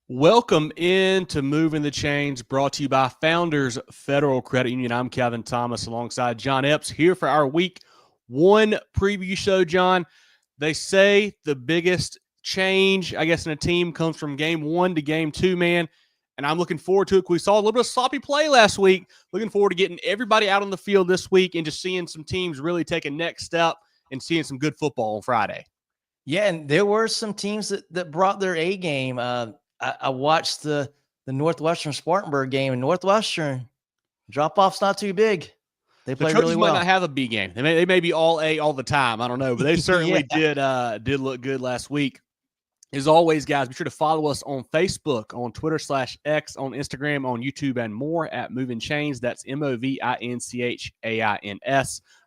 Welcome into Moving the Chains, brought to you by Founders Federal Credit Union. I'm Kevin Thomas alongside John Epps here for our Week 1 preview show, John. They say the biggest change, I guess, in a team comes from Game 1 to Game 2, man, and I'm looking forward to it. We saw a little bit of sloppy play last week. Looking forward to getting everybody out on the field this week and just seeing some teams really take a next step and seeing some good football on Friday. Yeah, and there were some teams that brought their A game. I watched the Northwestern Spartanburg game, and Northwestern drop-off's not too big. They played really well. Might not have a B game. They may be all A all the time. I don't know, but they certainly did look good last week. As always, guys, be sure to follow us on Facebook, on Twitter/X, on Instagram, on YouTube, and more at Movin Chains. That's MOVINCHAINS.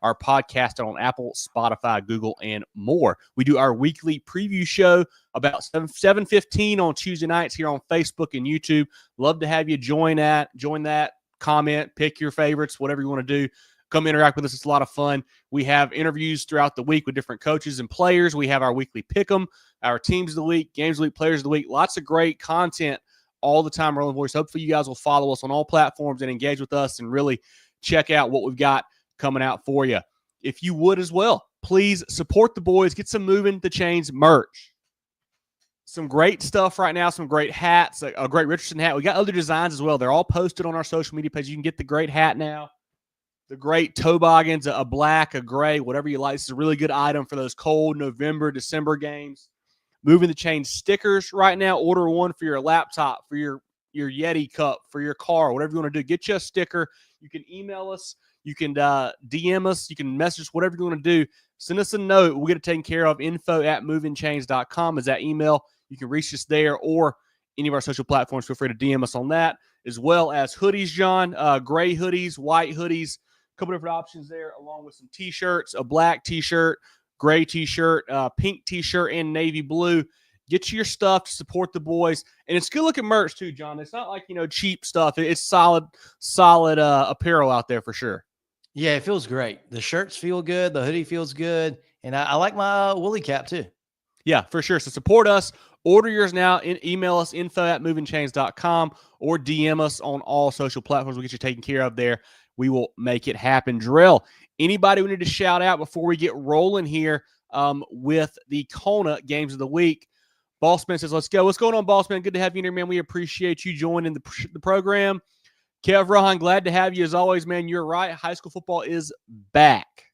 Our podcast on Apple, Spotify, Google, and more. We do our weekly preview show about 7:15 on Tuesday nights here on Facebook and YouTube. Love to have you join that, comment, pick your favorites, whatever you want to do. Come interact with us. It's a lot of fun. We have interviews throughout the week with different coaches and players. We have our weekly pick'em, our teams of the week, games of the week, players of the week. Lots of great content all the time. Rolling Voice. Hopefully you guys will follow us on all platforms and engage with us and really check out what we've got coming out for you. If you would as well, please support the boys. Get some Movin The Chains merch. Some great stuff right now. Some great hats. A great Richardson hat. We got other designs as well. They're all posted on our social media page. You can get the great hat now. The great toboggans, a black, a gray, whatever you like. This is a really good item for those cold November, December games. Moving the Chains stickers right now. Order one for your laptop, for your Yeti cup, for your car, whatever you want to do. Get you a sticker. You can email us. You can DM us. You can message us, whatever you want to do. Send us a note. We'll get it taken care of. info@movingchains.com is that email. You can reach us there or any of our social platforms. Feel free to DM us on that, as well as hoodies, John. Gray hoodies, white hoodies. Couple different options there, along with some T-shirts, a black T-shirt, gray T-shirt, pink T-shirt, and navy blue. Get you your stuff to support the boys. And it's good-looking merch, too, John. It's not like, cheap stuff. It's solid apparel out there for sure. Yeah, it feels great. The shirts feel good. The hoodie feels good. And I like my woolly cap, too. Yeah, for sure. So support us. Order yours now. Email us, info@movingchains.com, or DM us on all social platforms. We'll get you taken care of there. We will make it happen. Jerel, anybody we need to shout out before we get rolling here with the Kona games of the week? Bossman says, let's go. What's going on, Bossman? Good to have you here, man. We appreciate you joining the program. Kev Rohan, glad to have you as always, man. You're right. High school football is back.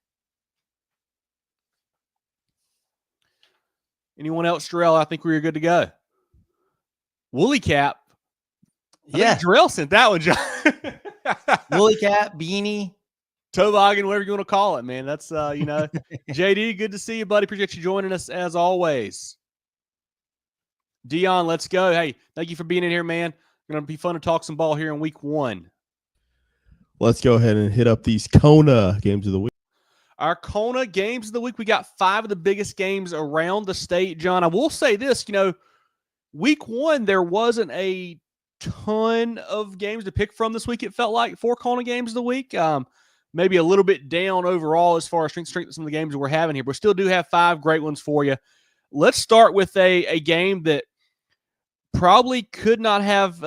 Anyone else, Jerel? I think we were good to go. Woolly cap. Yeah. Jerel sent that one, John. Woolly cap, beanie, toboggan, whatever you want to call it, man. That's JD, good to see you, buddy. Appreciate you joining us as always. Dion, let's go. Hey, thank you for being in here, man. Going to be fun to talk some ball here in week 1. Let's go ahead and hit up these Kona games of the week. Our Kona games of the week, we got 5 of the biggest games around the state, John. I will say this, week 1, there wasn't a ton of games to pick from this week. It felt like 4 Kona games of the week. Maybe a little bit down overall as far as strength of some of the games we're having here, but we still do have 5 great ones for you. Let's start with a game that probably could not have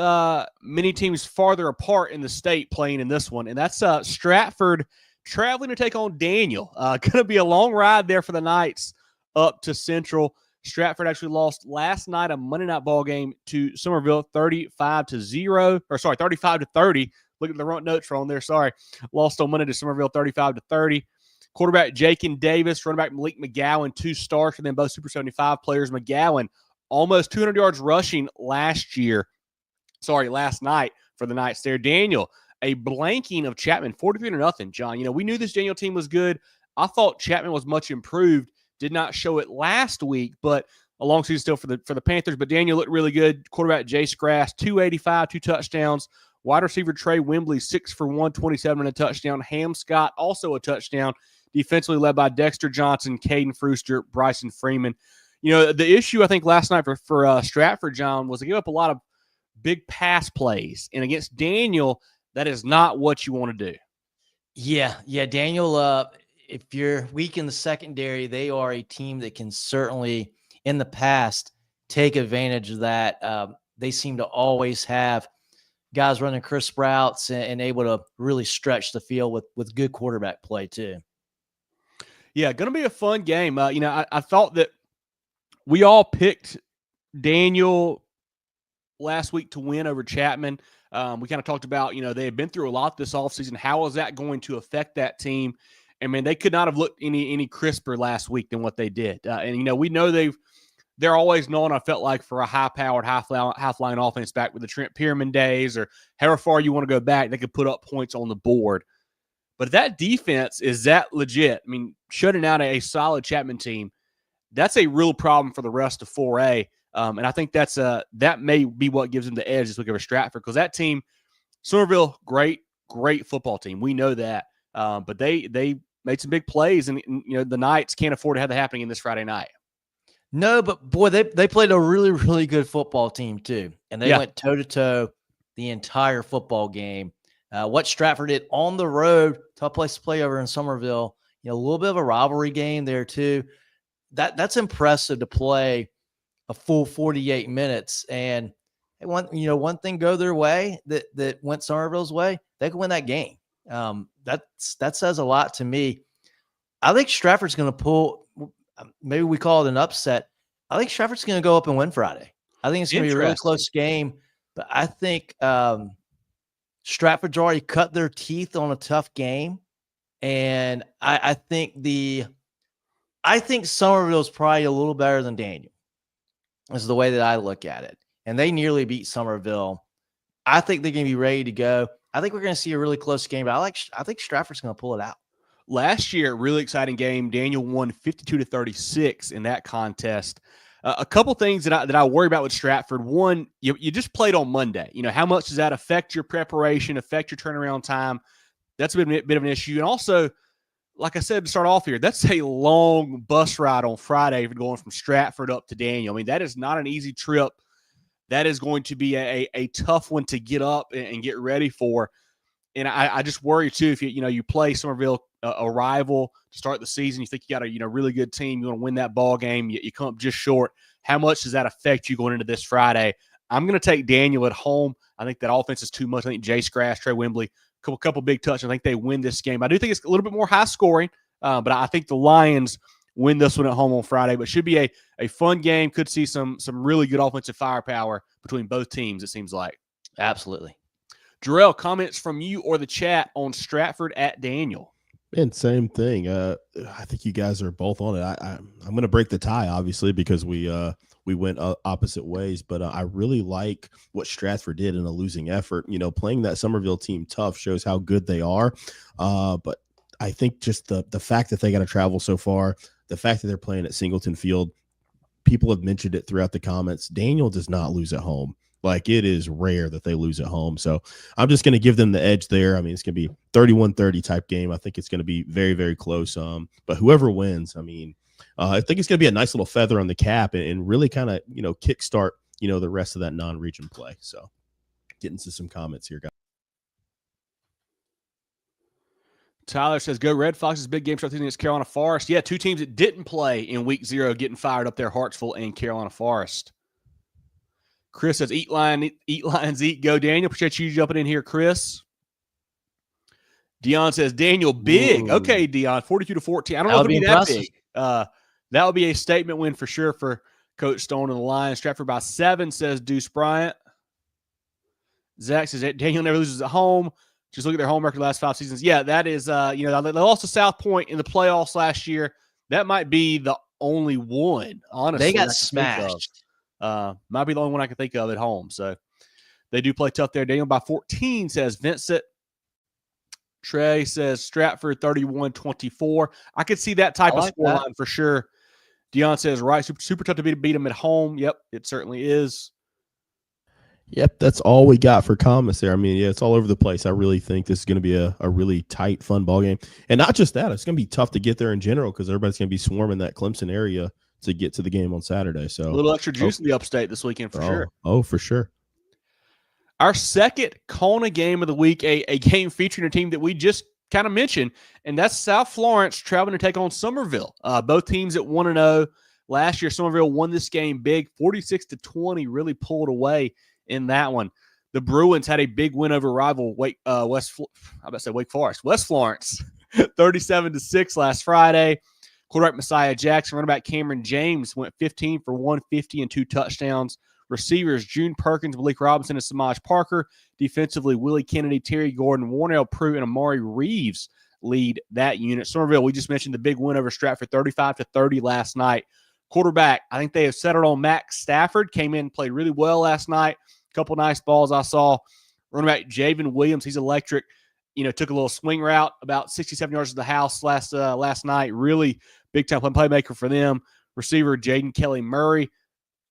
many teams farther apart in the state playing in this one, and that's Stratford traveling to take on Daniel. Going to be a long ride there for the Knights up to Central. Stratford actually lost last night, a Monday night ball game, to Summerville 35-0. 35-30. Look at the front notes wrong there. Sorry. Lost on Monday to Summerville 35-30. Quarterback Jakin Davis, running back Malik McGowan, 2 starts for them, both Super 75 players. McGowan, almost 200 yards rushing last night for the Knights there. Daniel, a blanking of Chapman, 43-0, John. We knew this Daniel team was good. I thought Chapman was much improved. Did not show it last week, but a long season still for the Panthers. But Daniel looked really good. Quarterback Jace Grass, 285, 2 touchdowns. Wide receiver Trey Wembley, 6 for 127 and a touchdown. Ham Scott, also a touchdown. Defensively led by Dexter Johnson, Caden Frooster, Bryson Freeman. The issue I think last night for Stratford, John, was they gave up a lot of big pass plays. And against Daniel, that is not what you want to do. Yeah, Daniel, if you're weak in the secondary, they are a team that can certainly, in the past, take advantage of that. they seem to always have guys running crisp routes and able to really stretch the field with good quarterback play too. Yeah, going to be a fun game. I thought that we all picked Daniel last week to win over Chapman. We kind of talked about, they had been through a lot this offseason. How is that going to affect that team? I mean, they could not have looked any crisper last week than what they did. We know they're always known, I felt like, for a high-powered, high-flying offense back with the Trent Pierman days, or however far you want to go back, they could put up points on the board. But that defense is that legit. I mean, shutting out a solid Chapman team, that's a real problem for the rest of 4A. And I think that may be what gives them the edge this week over Stratford, because that team, Summerville, great football team. We know that. But they made some big plays, and the Knights can't afford to have that happening in this Friday night. No, but boy, they played a really, really good football team too. And they went toe-to-toe the entire football game. What Stratford did on the road, tough place to play over in Summerville, a little bit of a rivalry game there too. That's impressive to play a full 48 minutes. And one thing go their way that went Summerville's way, they can win that game. That says a lot to me. I think Stratford's going to pull. Maybe we call it an upset. I think Stratford's going to go up and win Friday. I think it's going to be a really close game, but I think Stratford's already cut their teeth on a tough game, and I think Summerville's probably a little better than Daniel. Is the way that I look at it, and they nearly beat Summerville. I think they're going to be ready to go. I think we're going to see a really close game, but I think Stratford's going to pull it out. Last year, really exciting game. Daniel won 52-36 in that contest. A couple things that I worry about with Stratford. One, you just played on Monday. How much does that affect your preparation, affect your turnaround time? That's a bit of an issue. And also, like I said to start off here, that's a long bus ride on Friday for going from Stratford up to Daniel. I mean, that is not an easy trip. That is going to be a tough one to get up and get ready for. And I just worry too, if you play Summerville, a rival, to start the season, you think you got a really good team, you want to win that ball game, you come up just short. How much does that affect you going into this Friday? I'm going to take Daniel at home. I think that offense is too much. I think Jay Scratch, Trey Wembley, couple big touches. I think they win this game. I do think it's a little bit more high scoring, but I think the Lions win this one at home on Friday. But should be a fun game. Could see some really good offensive firepower between both teams, it seems like. Absolutely. Jerel, comments from you or the chat on Stratford at Daniel? And same thing. I think you guys are both on it. I'm going to break the tie, obviously, because we went opposite ways. But I really like what Stratford did in a losing effort. Playing that Summerville team tough shows how good they are. But I think just the fact that they got to travel so far, the fact that they're playing at Singleton Field, people have mentioned it throughout the comments. Daniel does not lose at home. Like, it is rare that they lose at home. So I'm just going to give them the edge there. I mean, it's going to be 31-30 type game. I think it's going to be very, very close. But whoever wins, I mean, I think it's going to be a nice little feather on the cap and really kind of, kickstart, the rest of that non-region play. So getting to some comments here, guys. Tyler says, go Red Foxes, big game start against Carolina Forest. Yeah, two teams that didn't play in week 0 getting fired up there, Hartsville and Carolina Forest. Chris says, eat lions, eat, go Daniel. Appreciate you jumping in here, Chris. Dion says, Daniel, big. Ooh. Okay, Dion, 42-14. I don't know if it'll be that big. That would be a statement win for sure for Coach Stone and the Lions. Stratford by 7, says Deuce Bryant. Zach says, Daniel never loses at home. Just look at their home record the last 5 seasons. Yeah, that is, they lost to South Point in the playoffs last year. That might be the only one, honestly. They got smashed. Might be the only one I can think of at home. So they do play tough there. Daniel by 14, says Vincent. Trey says Stratford 31-24. I could see that type of scoreline for sure. Dion says, right, super tough to beat them at home. Yep, it certainly is. Yep, that's all we got for comments there. I mean, yeah, it's all over the place. I really think this is going to be a really tight, fun ball game. And not just that, it's going to be tough to get there in general because everybody's going to be swarming that Clemson area to get to the game on Saturday. So a little extra juice in the upstate this weekend for sure. Oh, for sure. Our second Kona game of the week, a game featuring a team that we just kind of mentioned, and that's South Florence traveling to take on Summerville. Both teams at 1-0. last year. Summerville won this game big, 46-20, really pulled away in that one. The Bruins had a big win over rival West Florence, 37-6 last Friday. Quarterback Messiah Jackson, running back Cameron James went 15 for 150 and 2 touchdowns. Receivers June Perkins, Malik Robinson, and Samaj Parker. Defensively, Willie Kennedy, Terry Gordon, Warnell Prue, and Amari Reeves lead that unit. Summerville, we just mentioned the big win over Stratford, 35-30 last night. Quarterback, I think they have settled on Max Stafford. Came in, played really well last night. A couple nice balls I saw. Running back Javen Williams, he's electric. Took a little swing route about 67 yards to the house last night. Really big-time playmaker for them. Receiver Jaden Kelly Murray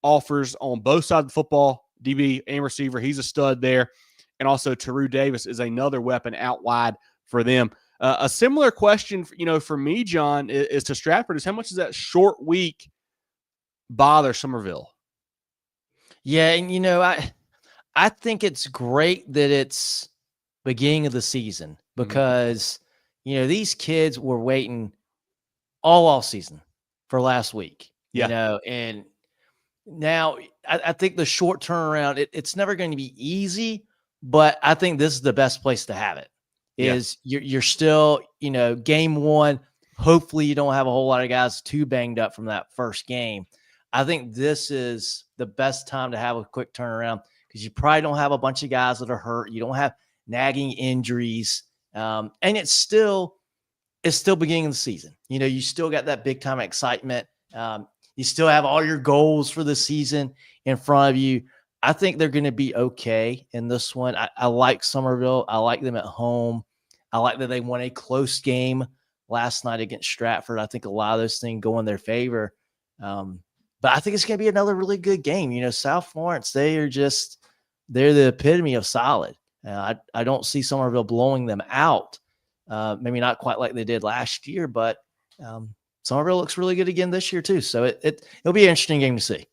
offers on both sides of the football, DB and receiver. He's a stud there. And also Taru Davis is another weapon out wide for them. A similar question, for me, John, is to Stratford, is how much does that short week bother Summerville? Yeah, and I think it's great that it's beginning of the season because these kids were waiting all off season for last week. And now I think the short turnaround, it's never going to be easy, but I think this is the best place to have it. You're still, game one. Hopefully you don't have a whole lot of guys too banged up from that first game. I think this is the best time to have a quick turnaround because you probably don't have a bunch of guys that are hurt. You don't have nagging injuries. And it's still beginning of the season. You still got that big time excitement. You still have all your goals for the season in front of you. I think they're going to be okay in this one. I like Summerville. I like them at home. I like that they won a close game last night against Stratford. I think a lot of those things go in their favor. But I think it's going to be another really good game. South Florence, they're the epitome of solid. I don't see Summerville blowing them out. Maybe not quite like they did last year, but Summerville looks really good again this year too. So it'll be an interesting game to see.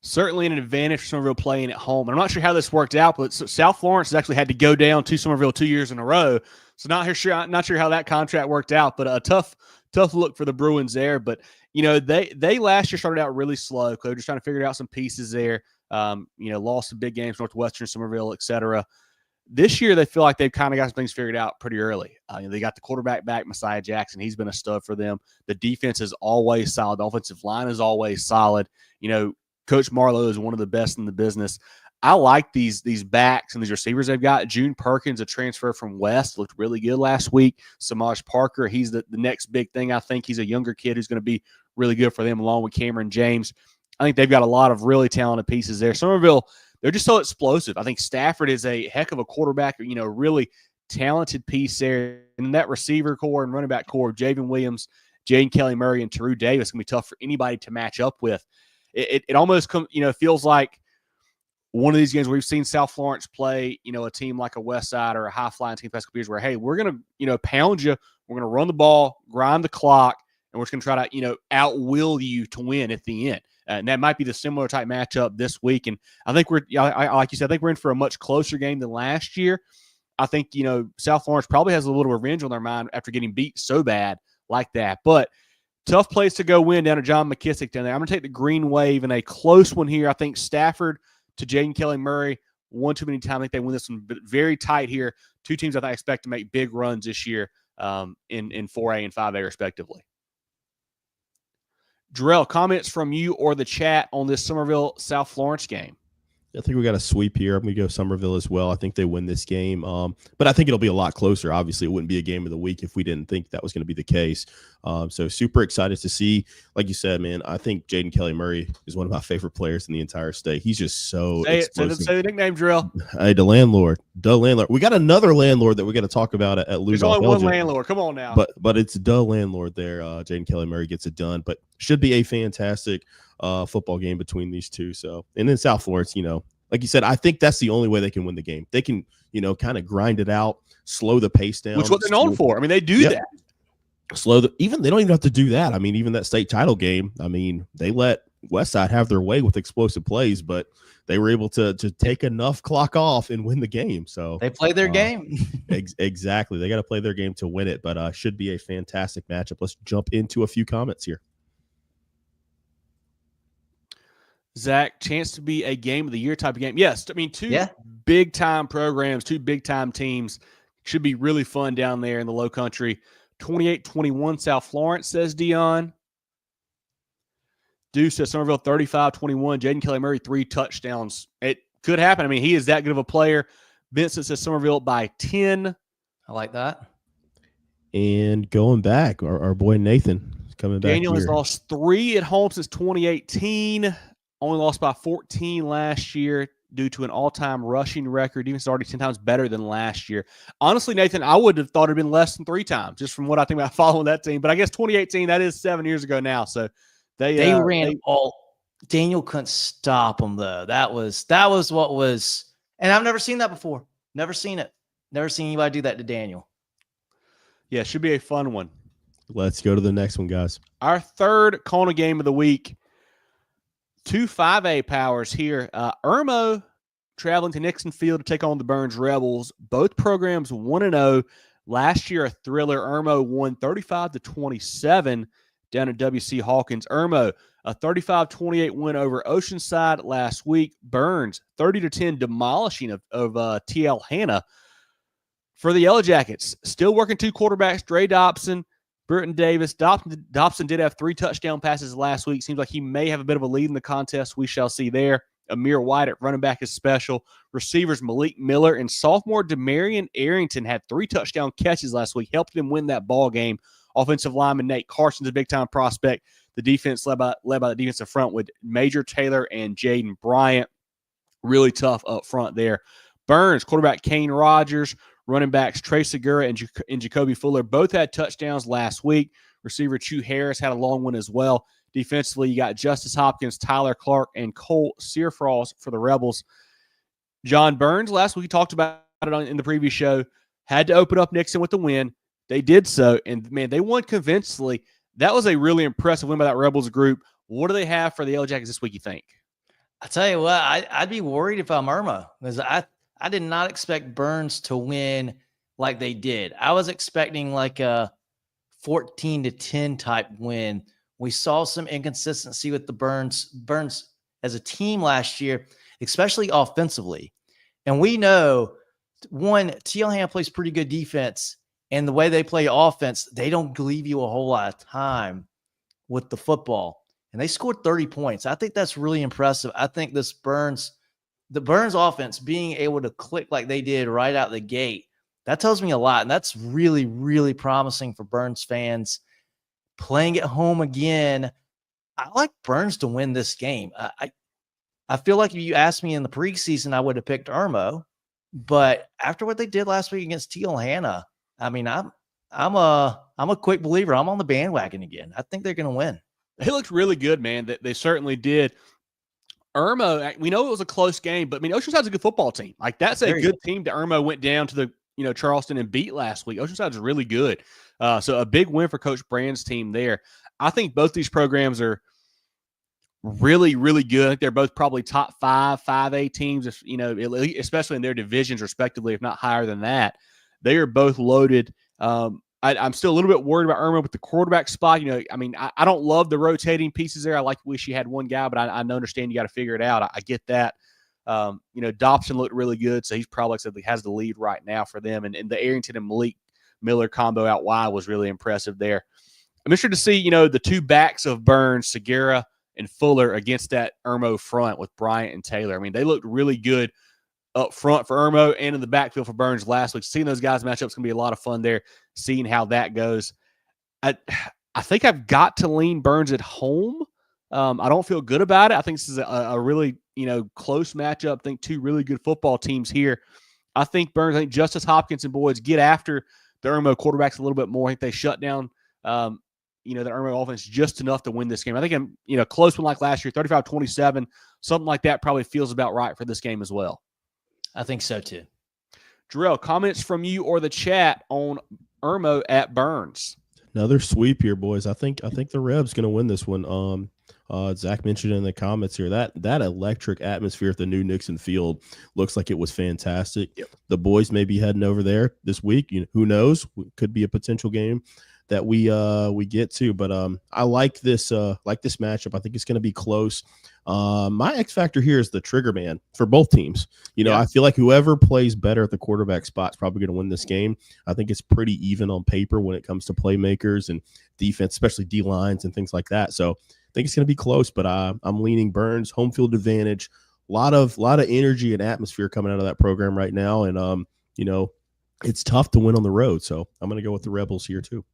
Certainly an advantage for Summerville playing at home. I'm not sure how this worked out, but South Florence has actually had to go down to Summerville 2 years in a row. So not sure how that contract worked out, but a tough look for the Bruins there. But they last year started out really slow. They were just trying to figure out some pieces there. Lost some big games, Northwestern, Summerville, etc. This year, they feel like they've kind of got some things figured out pretty early. They got the quarterback back, Messiah Jackson. He's been a stud for them. The defense is always solid. The offensive line is always solid. Coach Marlowe is one of the best in the business. I like these backs and these receivers they've got. June Perkins, a transfer from West, looked really good last week. Samaj Parker, he's the next big thing. I think he's a younger kid who's going to be really good for them, along with Cameron James. I think they've got a lot of really talented pieces there. Summerville, they're just so explosive. I think Stafford is a heck of a quarterback, really talented piece there. And that receiver core and running back core of Javen Williams, Jaden Kelly Murray, and Taru Davis can be tough for anybody to match up with. It almost feels like one of these games where we've seen South Florence play, a team like a West Side or a high-flying team past couple years where, hey, we're going to, pound you. We're going to run the ball, grind the clock, and we're just going to try to, outwill you to win at the end. And that might be the similar type matchup this week. And I think like you said, I think we're in for a much closer game than last year. I think, South Florence probably has a little revenge on their mind after getting beat so bad like that. But tough place to go win down to John McKissick down there. I'm going to take the Green Wave in a close one here. I think Stafford to Jaden Kelly Murray, one too many times. I think they win this one, but very tight here. Two teams I expect to make big runs this year in 4A and 5A respectively. Jerel, comments from you or the chat on this Summerville South Florence game? I think we got a sweep here. I'm going to go Summerville as well. I think they win this game. But I think it'll be a lot closer. Obviously, it wouldn't be a game of the week if we didn't think that was going to be the case. So super excited to see. Like you said, man, I think Jaden Kelly Murray is one of my favorite players in the entire state. He's just so explosive. Say the nickname, Jerel. Hey, the landlord. We got another landlord that we got to talk about at Louis. There's only one landlord. Come on now. But it's the landlord there. Jaden Kelly Murray gets it done. But should be a fantastic football game between these two. So, and then South Florence, like you said, I think that's the only way they can win the game. They can, kind of grind it out, slow the pace down. Which is what they're known for. I mean, they do that. They don't even have to do that. I mean, even that state title game, they let Westside have their way with explosive plays, but they were able to take enough clock off and win the game. So they play their game. Exactly. They got to play their game to win it, but should be a fantastic matchup. Let's jump into a few comments here. Zach, chance to be a game of the year type of game. Yes, I mean, two big time programs, two big time teams. Should be really fun down there in the low country. 28-21 South Florence, says Dion. Deuce says Summerville 35-21. Jaden Kelly Murray, 3 touchdowns. It could happen. I mean, he is that good of a player. Vincent says Summerville by 10. I like that. And going back, our boy Nathan is coming back. Daniel has lost 3 at home since 2018. Only lost by 14 last year due to an all-time rushing record. Even already 10 times better than last year. Honestly, Nathan, I would have thought it had been less than 3 times, just from what I think about following that team. But I guess 2018, that is 7 years ago now. So they ran all. Daniel couldn't stop them though. That was what was, and I've never seen that before. Never seen it. Never seen anybody do that to Daniel. Yeah, should be a fun one. Let's go to the next one, guys. Our third Kona game of the week. 2 5A powers here. Irmo traveling to Nixon Field to take on the Byrnes Rebels. Both programs 1-0. Last year, a thriller. Irmo won 35-27 down at WC Hawkins. Irmo, a 35-28 win over Oceanside last week. Byrnes, 30-10 demolishing of TL Hanna. For the Yellow Jackets, still working 2 quarterbacks, Dre Dobson, Burton Davis. Dobson did have 3 touchdown passes last week. Seems like he may have a bit of a lead in the contest. We shall see there. Amir White at running back is special. Receivers Malik Miller and sophomore Demarion Arrington had 3 touchdown catches last week, helped them win that ball game. Offensive lineman Nate Carson's a big-time prospect. The defense led by the defensive front with Major Taylor and Jaden Bryant. Really tough up front there. Byrnes, quarterback Kane Rogers, running backs Trey Segura and Jacoby Fuller both had touchdowns last week. Receiver Chew Harris had a long one as well. Defensively, you got Justice Hopkins, Tyler Clark, and Cole Searfrost for the Rebels. John Byrnes, last week we talked about it in the previous show, had to open up Nixon with the win. They did so, and, man, they won convincingly. That was a really impressive win by that Rebels group. What do they have for the Yellow Jackets this week, you think? I tell you what, I'd be worried if I'm Irmo, because I did not expect Byrnes to win like they did. I was expecting like a 14-10 type win. We saw some inconsistency with the Byrnes as a team last year, especially offensively. And we know, one, TL Hanna plays pretty good defense, and the way they play offense, they don't leave you a whole lot of time with the football. And they scored 30 points. I think that's really impressive. I think the Byrnes offense being able to click like they did right out the gate, that tells me a lot. And that's really, really promising for Byrnes fans. Playing at home again, I like Byrnes to win this game. I feel like if you asked me in the preseason, I would have picked Irmo. But after what they did last week against TL Hanna, I mean, I'm a quick believer. I'm on the bandwagon again. I think they're going to win. They looked really good, man. They certainly did. Irmo, we know it was a close game, but I mean, Oceanside's a good football team. Like, that's a good team that Irmo went down to the Charleston and beat last week. Oceanside's really good. So a big win for Coach Brand's team there. I think both these programs are really, really good. I think they're both probably top 5A teams, if especially in their divisions respectively, if not higher than that. They are both loaded. I'm still a little bit worried about Irmo with the quarterback spot. I don't love the rotating pieces there. Wish you had one guy, but I understand you got to figure it out. I get that. Dobson looked really good, so he's probably has the lead right now for them. And the Arrington and Malik Miller combo out wide was really impressive there. I'm interested to see, the 2 backs of Byrnes, Segura and Fuller against that Irmo front with Bryant and Taylor. I mean, they looked really good up front for Irmo and in the backfield for Byrnes last week. Seeing those guys match up is going to be a lot of fun there, seeing how that goes. I think I've got to lean Byrnes at home. I don't feel good about it. I think this is a really, close matchup. I think 2 really good football teams here. I think Justice Hopkins and Boyds get after the Irmo quarterbacks a little bit more. I think they shut down, the Irmo offense just enough to win this game. I think close one like last year, 35-27, something like that probably feels about right for this game as well. I think so too. Jerel, comments from you or the chat on Irmo at Byrnes? Another sweep here, boys. I think the Reb's going to win this one. Zach mentioned in the comments here that electric atmosphere at the new Nixon Field looks like it was fantastic. Yep. The boys may be heading over there this week. Who knows? Could be a potential game that we get to. But I like this matchup. I think it's going to be close. My X factor here is the trigger man for both teams. Yeah. I feel like whoever plays better at the quarterback spot is probably going to win this game. I think it's pretty even on paper when it comes to playmakers and defense, especially D lines and things like that. So I think it's going to be close, but I'm leaning Byrnes, home field advantage. A lot of energy and atmosphere coming out of that program right now, and it's tough to win on the road. So I'm going to go with the Rebels here too.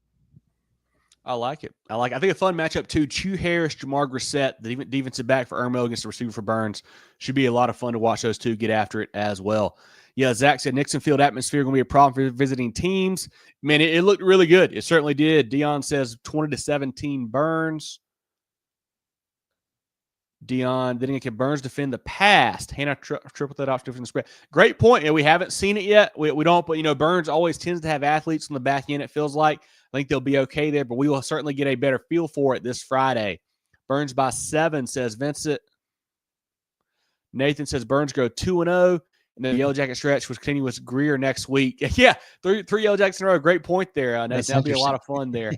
I like it. I think a fun matchup too. Chew Harris, Jamar Grissett, the defensive back for Irmo against the receiver for Byrnes. Should be a lot of fun to watch those two get after it as well. Yeah, Zach said Nixon Field atmosphere going to be a problem for visiting teams. Man, it looked really good. It certainly did. Dion says 20-17 Byrnes. Dion, then can Byrnes defend the pass? Hannah triple that off different spread. Great point. Yeah, we haven't seen it yet. We don't, but Byrnes always tends to have athletes on the back end. It feels like. I think they'll be okay there, but we will certainly get a better feel for it this Friday. Byrnes by 7, says Vincent. Nathan says Byrnes go 2-0, and then the Yellow Jacket stretch was continue with Greer next week. Yeah, three Yellow Jackets in a row. Great point there, Nathan. That'll be a lot of fun there.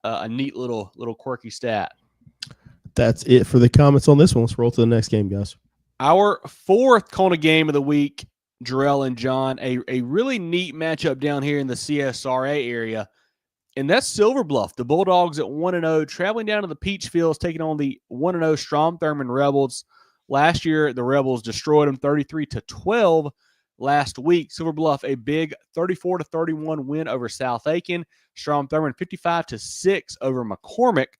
A neat little quirky stat. That's it for the comments on this one. Let's roll to the next game, guys. Our fourth Kona game of the week, Jerel and John, a really neat matchup down here in the CSRA area. And that's Silver Bluff, the Bulldogs at 1-0, traveling down to the Peach Fields, taking on the 1-0 Strom Thurmond Rebels. Last year, the Rebels destroyed them 33-12. Last week, Silver Bluff, a big 34-31 win over South Aiken. Strom Thurmond, 55-6 over McCormick.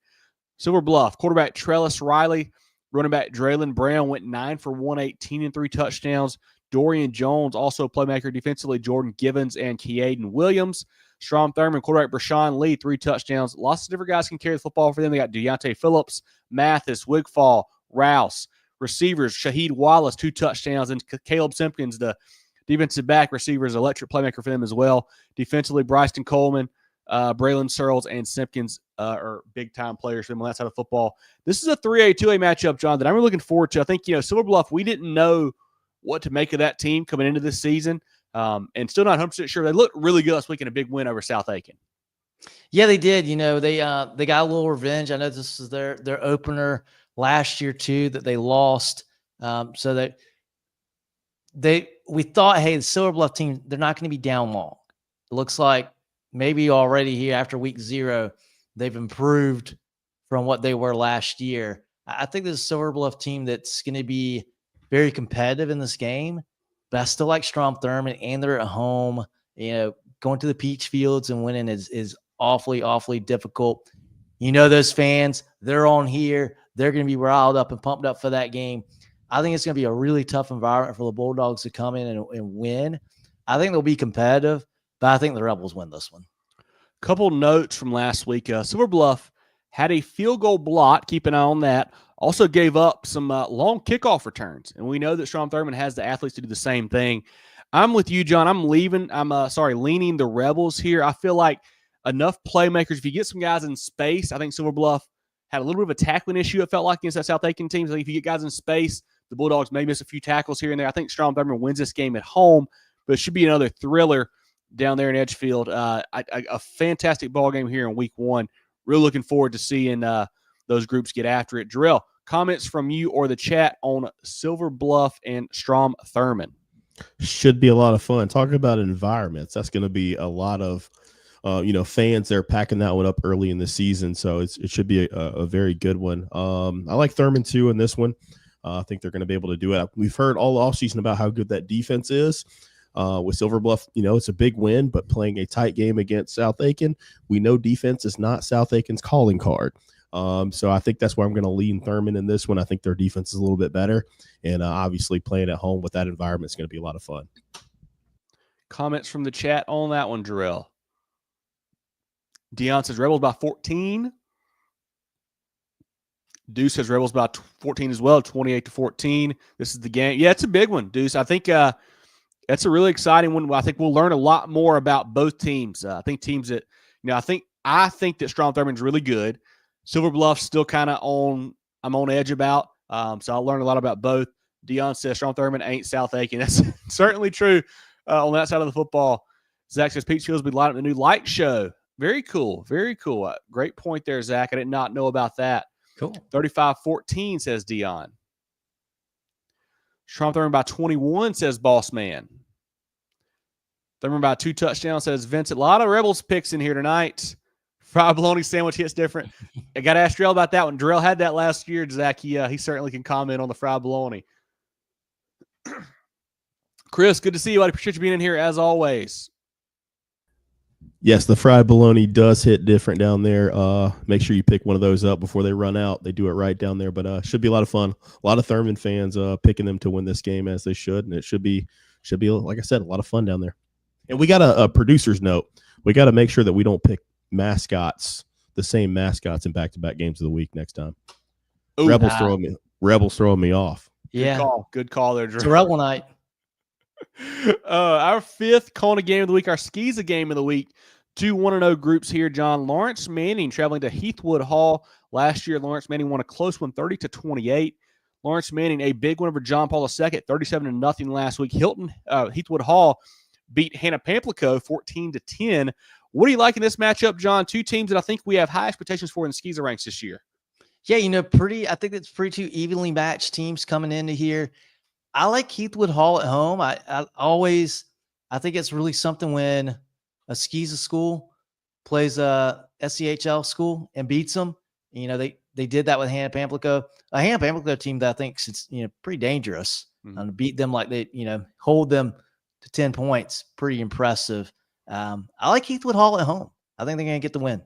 Silver Bluff, quarterback Trellis Riley, running back Draylon Brown went 9 for 118 and 3 touchdowns. Dorian Jones, also playmaker defensively, Jordan Givens and Keaden Williams. Strom Thurmond, quarterback Brashawn Lee, 3 touchdowns. Lots of different guys can carry the football for them. They got Deontay Phillips, Mathis, Wigfall, Rouse. Receivers, Shaheed Wallace, 2 touchdowns. And Caleb Simpkins, the defensive back receiver, is electric playmaker for them as well. Defensively, Bryson Coleman, Braylon Searles, and Simpkins are big-time players for them on that side of football. This is a 3A, 2A matchup, John, that I'm really looking forward to. I think, Silver Bluff, we didn't know what to make of that team coming into this season. And still not 100% sure. They looked really good last week in a big win over South Aiken. Yeah, they did. They got a little revenge. I know this is their opener last year too that they lost. So that we thought, hey, the Silver Bluff team, they're not going to be down long. It looks like maybe already here after week 0, they've improved from what they were last year. I think this is a Silver Bluff team that's going to be very competitive in this game. But I still like Strom Thurmond, and they're at home. Going to the Peach Fields and winning is awfully, awfully difficult. Those fans, they're on here. They're going to be riled up and pumped up for that game. I think it's going to be a really tough environment for the Bulldogs to come in and win. I think they'll be competitive, but I think the Rebels win this one. Couple notes from last week. Silver Bluff had a field goal block. Keep an eye on that. Also gave up some long kickoff returns. And we know that Strom Thurmond has the athletes to do the same thing. I'm with you, John. I'm leaning the Rebels here. I feel like enough playmakers. If you get some guys in space, I think Silver Bluff had a little bit of a tackling issue, it felt like, against that South Aiken team. So if you get guys in space, the Bulldogs may miss a few tackles here and there. I think Strom Thurmond wins this game at home, but it should be another thriller down there in Edgefield. A fantastic ball game here in week 1. Really looking forward to seeing those groups get after it. Jerel, comments from you or the chat on Silver Bluff and Strom Thurmond? Should be a lot of fun. Talking about environments, that's going to be a lot of fans. They're packing that one up early in the season, so it should be a very good one. I like Thurmond too in this one. I think they're going to be able to do it. We've heard all offseason about how good that defense is. With Silver Bluff, it's a big win, but playing a tight game against South Aiken, we know defense is not South Aiken's calling card. So I think that's why I'm going to lean Thurmond in this one. I think their defense is a little bit better, and obviously playing at home with that environment is going to be a lot of fun. Comments from the chat on that one, Jerel. Dion says Rebels by 14. Deuce says Rebels by 14 as well, 28-14. This is the game. Yeah, it's a big one, Deuce. I think that's a really exciting one. I think we'll learn a lot more about both teams. I think teams that, I think that Strom Thurmond's really good. Silver Bluff's still kind of I'm on edge about. So I'll learn a lot about both. Dion says Strom Thurmond ain't South Aiken. That's certainly true on that side of the football. Zach says Peach Fields will be lining up the new light show. Very cool. Very cool. Great point there, Zach. I did not know about that. Cool. 35-14, says Dion. Strom Thurmond by 21, says Boss Man. Thurmond by 2 touchdowns, says Vincent. A lot of Rebels picks in here tonight. Fried bologna sandwich hits different. I got to ask Jerel about that one. Jerel had that last year, Zach. He certainly can comment on the fried bologna. Chris, good to see you, buddy. Appreciate you being in here as always. Yes, the fried bologna does hit different down there. Make sure you pick one of those up before they run out. They do it right down there, but should be a lot of fun. A lot of Thurmond fans picking them to win this game as they should, and it should be like I said, a lot of fun down there. And we got a producer's note. We got to make sure that we don't pick mascots, the same mascots in back-to-back games of the week next time. Ooh, Rebels throwing me off. Yeah. Good call there, Jerel. It's a Rebel night. Our 5th Kona game of the week, our SCISA game of the week. 2 1-0 groups here, John. Laurence Manning traveling to Heathwood Hall. Last year, Laurence Manning won a close one, 30-28. Laurence Manning, a big one over John Paul II, 37-0 last week. Heathwood Hall beat Hannah Pamplico 14-10. What do you like in this matchup, John? 2 teams that I think we have high expectations for in the SCISA ranks this year. Yeah, I think it's pretty 2 evenly matched teams coming into here. I like Heathwood Hall at home. I think it's really something when a SCISA school plays a SCHL school and beats them. They did that with Hannah Pamplico. A Hannah Pamplico team that I think is pretty dangerous. And beat them like they hold them to 10 points. Pretty impressive. I like Heathwood Hall at home. I think they're going to get the win.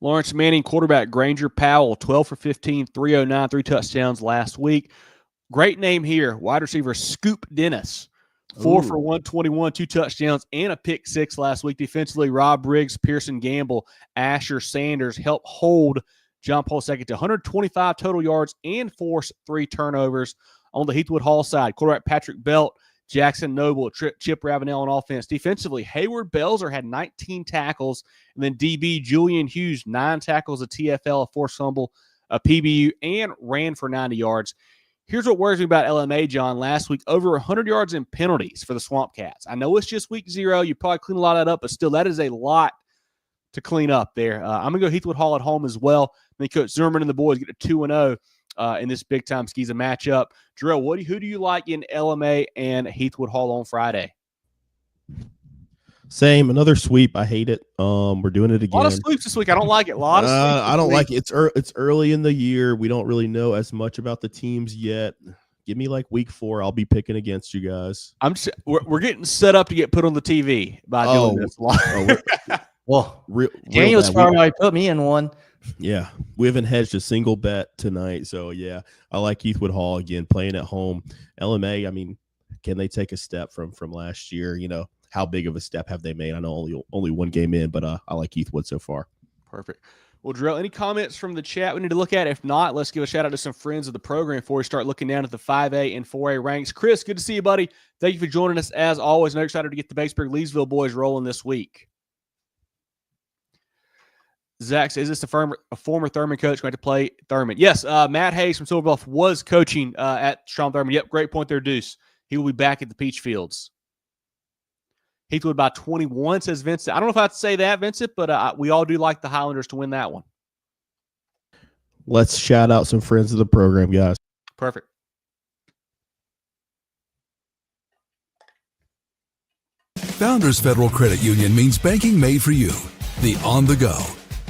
Laurence Manning, quarterback Granger Powell, 12 for 15, 309, 3 touchdowns last week. Great name here. Wide receiver Scoop Dennis, 4 for 121, 2 touchdowns, and a pick 6 last week. Defensively, Rob Briggs, Pearson Gamble, Asher Sanders helped hold John Paul II to 125 total yards and force 3 turnovers. On the Heathwood Hall side, quarterback Patrick Belt, Jackson Noble, Chip Ravenel on offense. Defensively, Hayward Belzer had 19 tackles, and then DB Julian Hughes, 9 tackles, a TFL, a forced fumble, a PBU, and ran for 90 yards. Here's what worries me about LMA, John. Last week, over 100 yards in penalties for the Swamp Cats. I know it's just week 0. You probably clean a lot of that up, but still, that is a lot to clean up there. I'm going to go Heathwood Hall at home as well. I think Coach Zimmerman and the boys get to 2-0 in this big-time SCISA matchup. Jerel, who do you like in LMA and Heathwood Hall on Friday? Same, another sweep. I hate it. We're doing it again. A lot of sweeps this week. I don't like it. A lot of sweeps. I don't like it. It's early in the year. We don't really know as much about the teams yet. Give me like week 4. I'll be picking against you guys. We're getting set up to get put on the TV by doing this. Well, Daniel's probably put me in one. Yeah, we haven't hedged a single bet tonight. So, yeah, I like Heathwood Hall again, playing at home. LMA, I mean, can they take a step from last year? How big of a step have they made? I know only one game in, but I like Heathwood so far. Perfect. Well, Jerel, any comments from the chat we need to look at? If not, let's give a shout out to some friends of the program before we start looking down at the 5A and 4A ranks. Chris, good to see you, buddy. Thank you for joining us as always. I'm excited to get the Batesburg-Leesville boys rolling this week. Zach says, is this a former Thurmond coach going to play Thurmond? Yes, Matt Hayes from Silver Bluff was coaching at Strom Thurmond. Yep, great point there, Deuce. He will be back at the Peach Fields. Heathwood by 21, says Vincent. I don't know if I have to say that, Vincent, but we all do like the Highlanders to win that one. Let's shout out some friends of the program, guys. Perfect. Founders Federal Credit Union means banking made for you. The on the go,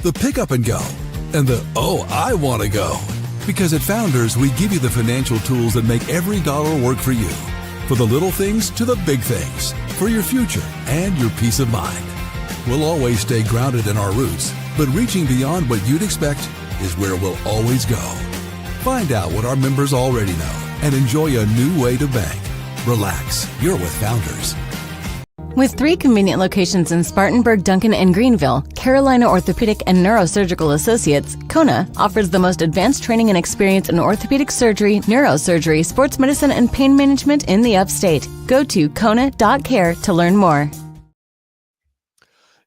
the pick up and go, and the I want to go. Because at Founders, we give you the financial tools that make every dollar work for you. For the little things to the big things. For your future and your peace of mind. We'll always stay grounded in our roots, but reaching beyond what you'd expect is where we'll always go. Find out what our members already know and enjoy a new way to bank. Relax, you're with Founders. With 3 convenient locations in Spartanburg, Duncan, and Greenville, Carolina Orthopaedic and Neurosurgical Associates, Kona offers the most advanced training and experience in orthopedic surgery, neurosurgery, sports medicine, and pain management in the upstate. Go to kona.care to learn more.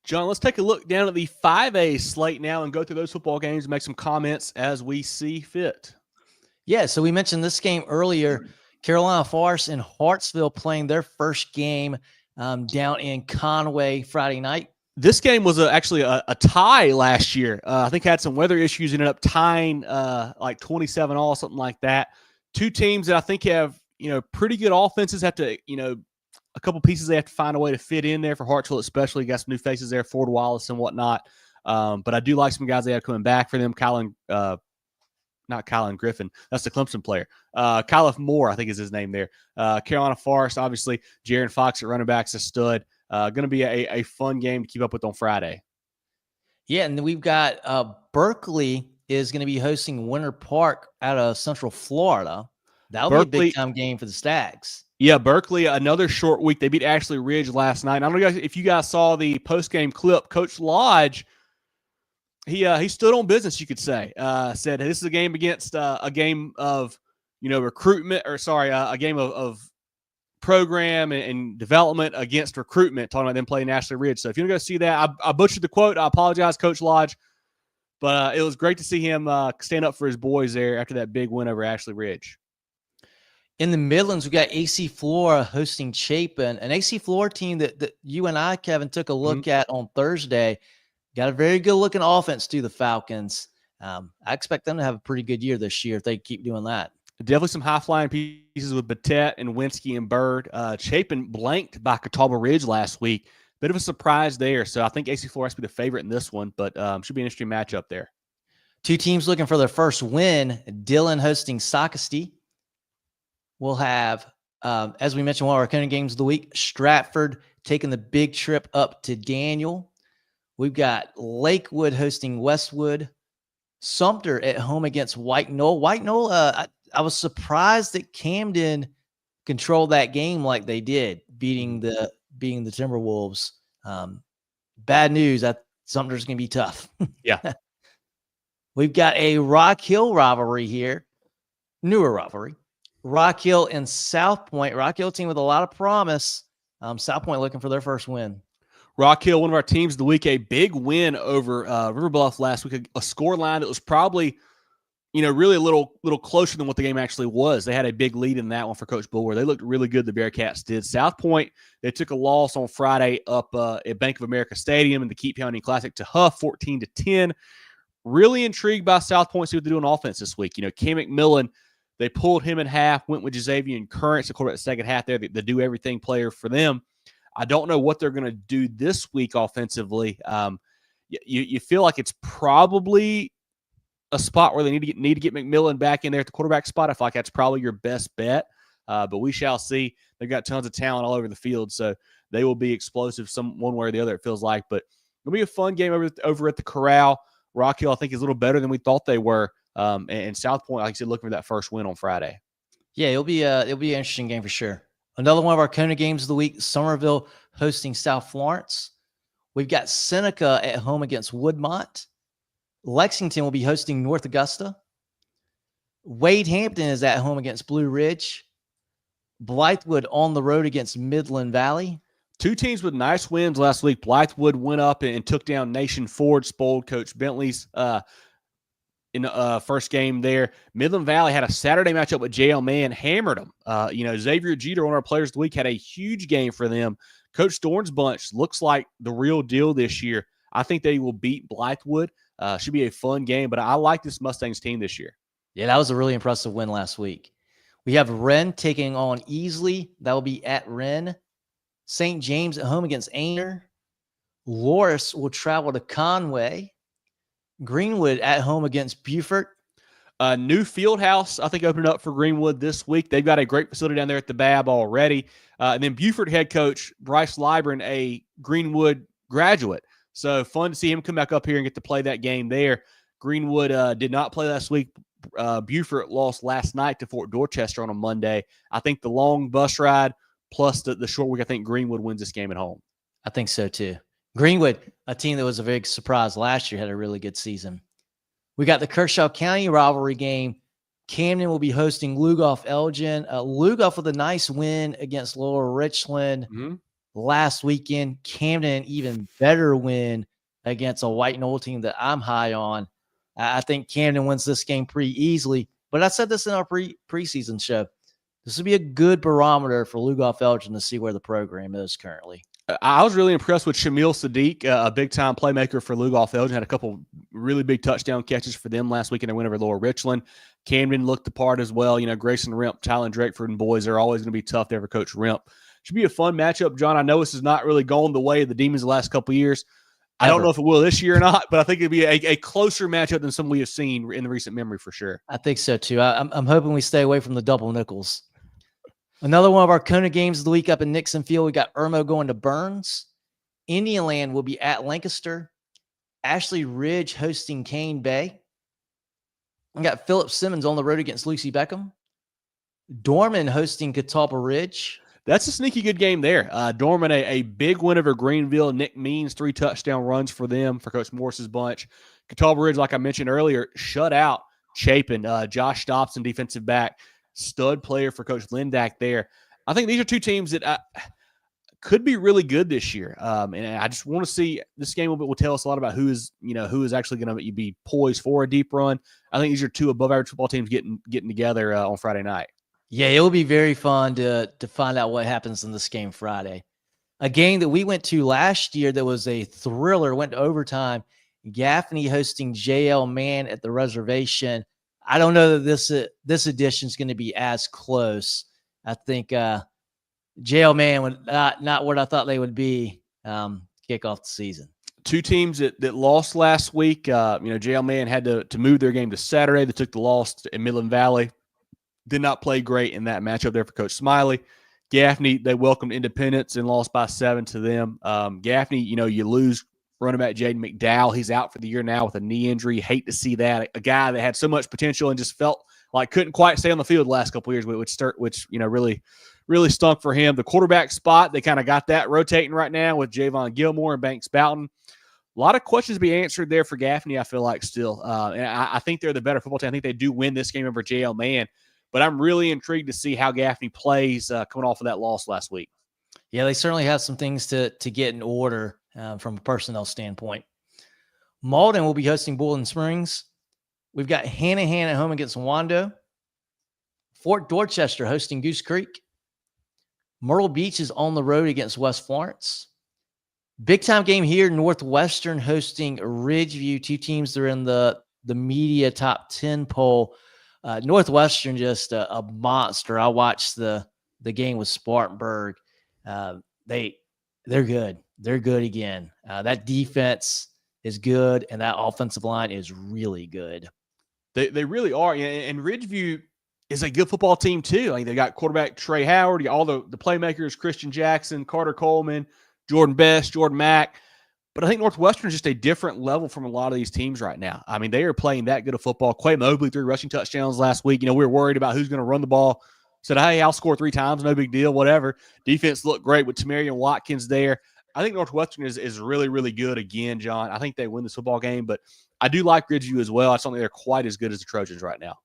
John, let's take a look down at the 5A slate now and go through those football games and make some comments as we see fit. Yeah, so we mentioned this game earlier. Carolina Forest and Hartsville playing their first game down in Conway Friday night. This game was actually a tie last year. I think had some weather issues, ended up tying like 27-all, something like that. Two teams that I think have, pretty good offenses, have to, a couple pieces they have to find a way to fit in there for Hartsville, especially. Got some new faces there, Ford Wallace and whatnot. But I do like some guys they have coming back for them. Not Kylan Griffin. That's the Clemson player. Kylif Moore, I think is his name there. Carolina Forest, obviously. Jaron Fox at running back's a stud. Going to be a fun game to keep up with on Friday. Yeah, and then we've got Berkeley is going to be hosting Winter Park out of Central Florida. That'll be a big-time game for the Stags. Yeah, Berkeley, another short week. They beat Ashley Ridge last night. And I don't know if you guys saw the post-game clip. Coach Lodge, he stood on business, you could say. Said this is a game against a game of recruitment, a game of program and development against recruitment, talking about them playing Ashley Ridge. So if you want to go see that, I butchered the quote. I apologize, Coach Lodge. But it was great to see him stand up for his boys there after that big win over Ashley Ridge. In the Midlands, we got AC Flora hosting Chapin, an AC Flora team that you and I, Kevin, took a look at on Thursday. Got a very good-looking offense to the Falcons. I expect them to have a pretty good year this year if they keep doing that. Definitely some high-flying pieces with Batet and Winsky and Bird. Chapin blanked by Catawba Ridge last week. Bit of a surprise there. So I think AC Flora has to be the favorite in this one, but should be an interesting matchup there. Two teams looking for their first win. Dillon hosting SCISA. We'll have, as we mentioned, one of our Kona games of the week, Stratford taking the big trip up to Daniel. We've got Lakewood hosting Westwood. Sumter at home against White Knoll. White Knoll, I was surprised that Camden controlled that game like they did, beating the Timberwolves. Bad news. Sumter's going to be tough. Yeah. We've got a Rock Hill rivalry here. Newer rivalry. Rock Hill and South Point. Rock Hill team with a lot of promise. South Point looking for their first win. Rock Hill, one of our teams of the week, a big win over River Bluff last week. A score line that was probably, really a little closer than what the game actually was. They had a big lead in that one for Coach Bulwer. They looked really good, the Bearcats did. South Point, they took a loss on Friday up at Bank of America Stadium in the Keep Pounding Classic to Huff, 14-10. Really intrigued by South Point, see what they do on offense this week. Cam McMillan, they pulled him in half, went with Xavier and Currents, of course, at the second half there, the do-everything player for them. I don't know what they're going to do this week offensively. You feel like it's probably a spot where they need to get McMillan back in there at the quarterback spot. I feel like that's probably your best bet, but we shall see. They've got tons of talent all over the field, so they will be explosive one way or the other, it feels like. But it'll be a fun game over at the Corral. Rock Hill, I think, is a little better than we thought they were. And South Point, like I said, looking for that first win on Friday. Yeah, it'll be an interesting game for sure. Another one of our Kona games of the week, Summerville hosting South Florence. We've got Seneca at home against Woodmont. Lexington will be hosting North Augusta. Wade Hampton is at home against Blue Ridge. Blythewood on the road against Midland Valley. Two teams with nice wins last week. Blythewood went up and took down Nation Ford, spoiled Coach Bentley's in the first game there. Midland Valley had a Saturday matchup with JL Man, hammered them. Xavier Jeter, one of our players of the week, had a huge game for them. Coach Dorn's bunch looks like the real deal this year. I think they will beat Blythewood. Should be a fun game, but I like this Mustangs team this year. Yeah, that was a really impressive win last week. We have Wren taking on Easley. That will be at Wren. St. James at home against Ainer. Laurence will travel to Conway. Greenwood at home against Beaufort. New field house, I think, opened up for Greenwood this week. They've got a great facility down there at the BAB already. And then Beaufort head coach Bryce Libran, a Greenwood graduate. So fun to see him come back up here and get to play that game there. Greenwood did not play last week. Beaufort lost last night to Fort Dorchester on a Monday. I think the long bus ride plus the short week, I think Greenwood wins this game at home. I think so too. Greenwood, a team that was a big surprise last year, had a really good season. We got the Kershaw County rivalry game. Camden will be hosting Lugoff Elgin. Lugoff with a nice win against Lower Richland last weekend. Camden, an even better win against a White Knoll team that I'm high on. I think Camden wins this game pretty easily. But I said this in our preseason show. This would be a good barometer for Lugoff Elgin to see where the program is currently. I was really impressed with Shamil Sadiq, a big-time playmaker for Lugoff Elgin. Had a couple really big touchdown catches for them last week in their win over Lower Richland. Camden looked the part as well. Grayson Remp, Tylen Drakeford, and boys are always going to be tough there for Coach Remp. Should be a fun matchup, John. I know this has not really gone the way of the Demons the last couple of years. I don't know if it will this year or not, but I think it'll be a closer matchup than some we have seen in the recent memory for sure. I think so, too. I'm hoping we stay away from the double nickels. Another one of our Kona games of the week up in Nixon Field. We got Irmo going to Byrnes. Indianland will be at Lancaster. Ashley Ridge hosting Cane Bay. We got Philip Simmons on the road against Lucy Beckham. Dorman hosting Catawba Ridge. That's a sneaky good game there. Dorman, a big win over Greenville. Nick Means, 3 touchdown runs for them, for Coach Morris's bunch. Catawba Ridge, like I mentioned earlier, shut out Chapin. Josh Dobson, defensive back, stud player for Coach Lindak there. I think these are two teams that could be really good this year. And I just want to see this game will tell us a lot about who is actually going to be poised for a deep run. I think these are two above average football teams getting together on Friday night. Yeah, it will be very fun to find out what happens in this game Friday. A game that we went to last year that was a thriller, went to overtime. Gaffney hosting JL Mann at the reservation. I don't know that this edition is going to be as close. I think JL Mann would not what I thought they would be kick off the season. Two teams that lost last week. JL Mann had to move their game to Saturday. They took the loss in Midland Valley. Did not play great in that matchup there for Coach Smiley. Gaffney, they welcomed Independence and lost by 7 to them. Gaffney, you lose running back Jaden McDowell. He's out for the year now with a knee injury. Hate to see that. A guy that had so much potential and just felt like couldn't quite stay on the field the last couple of years, which really stunk for him. The quarterback spot, they kind of got that rotating right now with Javon Gilmore and Banks Boughton. A lot of questions to be answered there for Gaffney, I feel like, still. And I think they're the better football team. I think they do win this game over JL Mann. But I'm really intrigued to see how Gaffney plays coming off of that loss last week. Yeah, they certainly have some things to get in order from a personnel standpoint. Malden will be hosting Bowling Springs. We've got Hanahan at home against Wando. Fort Dorchester hosting Goose Creek. Myrtle Beach is on the road against West Florence. Big time game here, Northwestern hosting Ridgeview. Two teams that are in the media top 10 poll. Northwestern just a monster. I watched the game with Spartanburg. They're good. They're good again. That defense is good, and that offensive line is really good. They really are. And Ridgeview is a good football team too. I mean, they got quarterback Trey Howard, all the playmakers, Christian Jackson, Carter Coleman, Jordan Best, Jordan Mack. But I think Northwestern is just a different level from a lot of these teams right now. I mean, they are playing that good of football. Quay Mobley, 3 rushing touchdowns last week. We were worried about who's going to run the ball. Said, hey, I'll score 3 times. No big deal, whatever. Defense looked great with Tamarian Watkins there. I think Northwestern is really, really good again, John. I think they win this football game, but I do like Ridgeview as well. I don't think they're quite as good as the Trojans right now.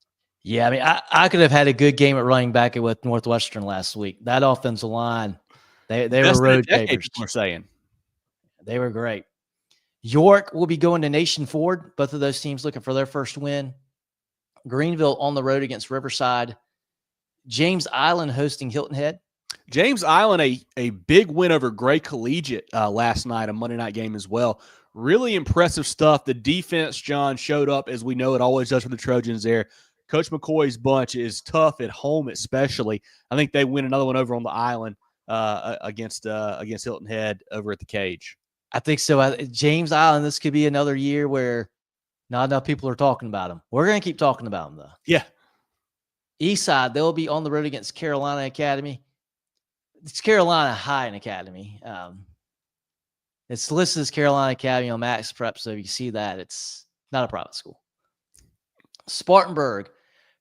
Yeah, I mean, I could have had a good game at running back with Northwestern last week. That offensive line, they were road papers. We're saying. They were great. York will be going to Nation Ford. Both of those teams looking for their first win. Greenville on the road against Riverside. James Island hosting Hilton Head. James Island, a big win over Gray Collegiate last night, a Monday night game as well. Really impressive stuff. The defense, John, showed up as we know it always does for the Trojans there. Coach McCoy's bunch is tough at home especially. I think they win another one over on the island against Hilton Head over at the Cage. I think so. James Island, this could be another year where not enough people are talking about them. We're going to keep talking about them, though. Yeah. Eastside, they'll be on the road against Carolina Academy. It's Carolina High and Academy. It's listed as Carolina Academy on Max Prep, so if you see that, it's not a private school. Spartanburg,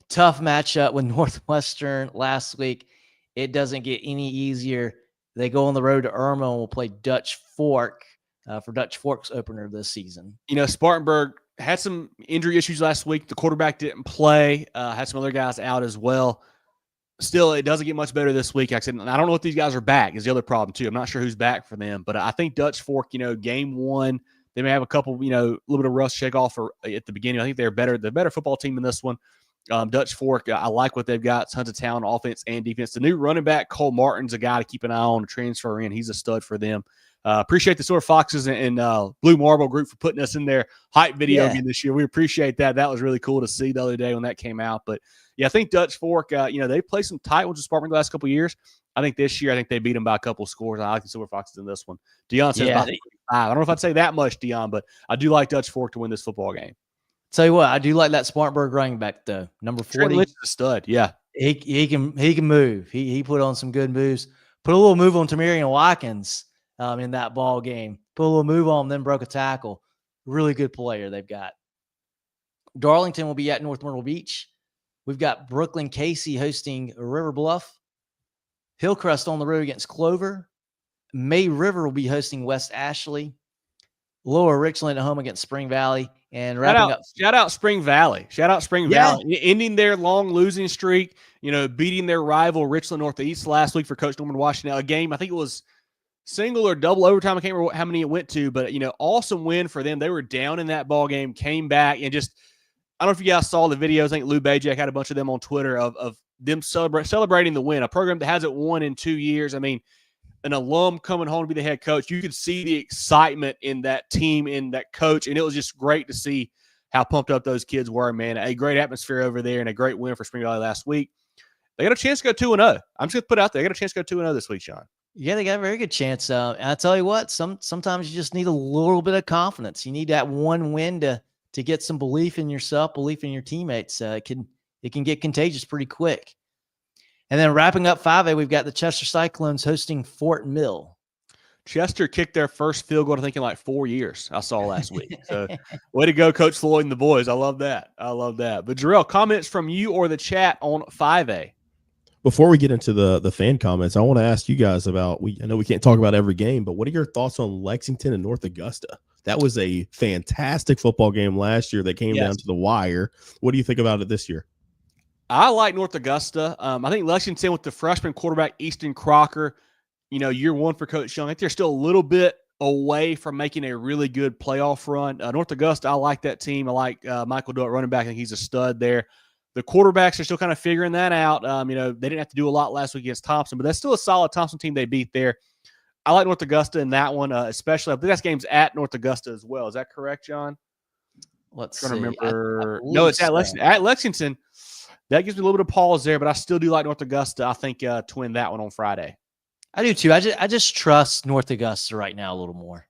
tough matchup with Northwestern last week. It doesn't get any easier. They go on the road to Irmo and will play Dutch Fork for Dutch Fork's opener this season. Spartanburg had some injury issues last week. The quarterback didn't play. Had some other guys out as well. Still, it doesn't get much better this week. I said, I don't know if these guys are back is the other problem, too. I'm not sure who's back for them. But I think Dutch Fork, game 1, they may have a couple, a little bit of rust shake off at the beginning. I think they're better. The better football team in this one. Dutch Fork, I like what they've got. Tons of talent, offense and defense. The new running back, Cole Martin's a guy to keep an eye on to transfer in. He's a stud for them. Appreciate the Silver Foxes and Blue Marble group for putting us in their hype video again this year. We appreciate that. That was really cool to see the other day when that came out. But, yeah, I think Dutch Fork, they played some tight ones with Spartanburg the last couple of years. I think this year, they beat them by a couple of scores. I like the Silver Foxes in this one. Dion says about 35. I don't know if I'd say that much, Dion, but I do like Dutch Fork to win this football game. Tell you what, I do like that Spartanburg running back though. Number 40, a stud. Yeah, he can move. He put on some good moves. Put a little move on Tamarian Watkins in that ball game. Put a little move on him, then broke a tackle. Really good player they've got. Darlington will be at North Myrtle Beach. We've got Brooklyn Casey hosting River Bluff. Hillcrest on the road against Clover. May River will be hosting West Ashley. Lower Richland at home against Spring Valley. And shout out Spring Valley. Valley. Ending their long losing streak, beating their rival Richland Northeast last week for Coach Norman Washington. A game, I think it was single or double overtime. I can't remember how many it went to, but, awesome win for them. They were down in that ball game, came back, and just – I don't know if you guys saw the videos. I think Lou Bajak had a bunch of them on Twitter of them celebrating the win, a program that hasn't won in 2 years. I mean, an alum coming home to be the head coach, you could see the excitement in that team, in that coach, and it was just great to see how pumped up those kids were, man. A great atmosphere over there and a great win for Spring Valley last week. They got a chance to go 2-0. I'm just going to put out there, they got a chance to go 2-0 this week, Sean. Yeah, they got a very good chance. And I tell you what, sometimes you just need a little bit of confidence. You need that one win to get some belief in yourself, belief in your teammates. It can get contagious pretty quick. And then wrapping up 5A, we've got the Chester Cyclones hosting Fort Mill. Chester kicked their first field goal, I think, in like 4 years. I saw last week. So way to go, Coach Floyd and the boys. I love that. But Jerel, comments from you or the chat on 5A? Before we get into the fan comments, I want to ask you guys about, I know we can't talk about every game, but what are your thoughts on Lexington and North Augusta? That was a fantastic football game last year that came down to the wire. What do you think about it this year? I like North Augusta. I think Lexington with the freshman quarterback, Easton Crocker, year one for Coach Young. I think they're still a little bit away from making a really good playoff run. North Augusta, I like that team. I like Michael Dutt, running back. I think he's a stud there. The quarterbacks are still kind of figuring that out. They didn't have to do a lot last week against Thompson, but that's still a solid Thompson team they beat there. I like North Augusta in that one, especially. I think that game's at North Augusta as well. Is that correct, John? Let's see. Remember. No, it's at Lexington. At Lexington. That gives me a little bit of pause there, but I still do like North Augusta. I think to win that one on Friday. I do too. I just trust North Augusta right now a little more.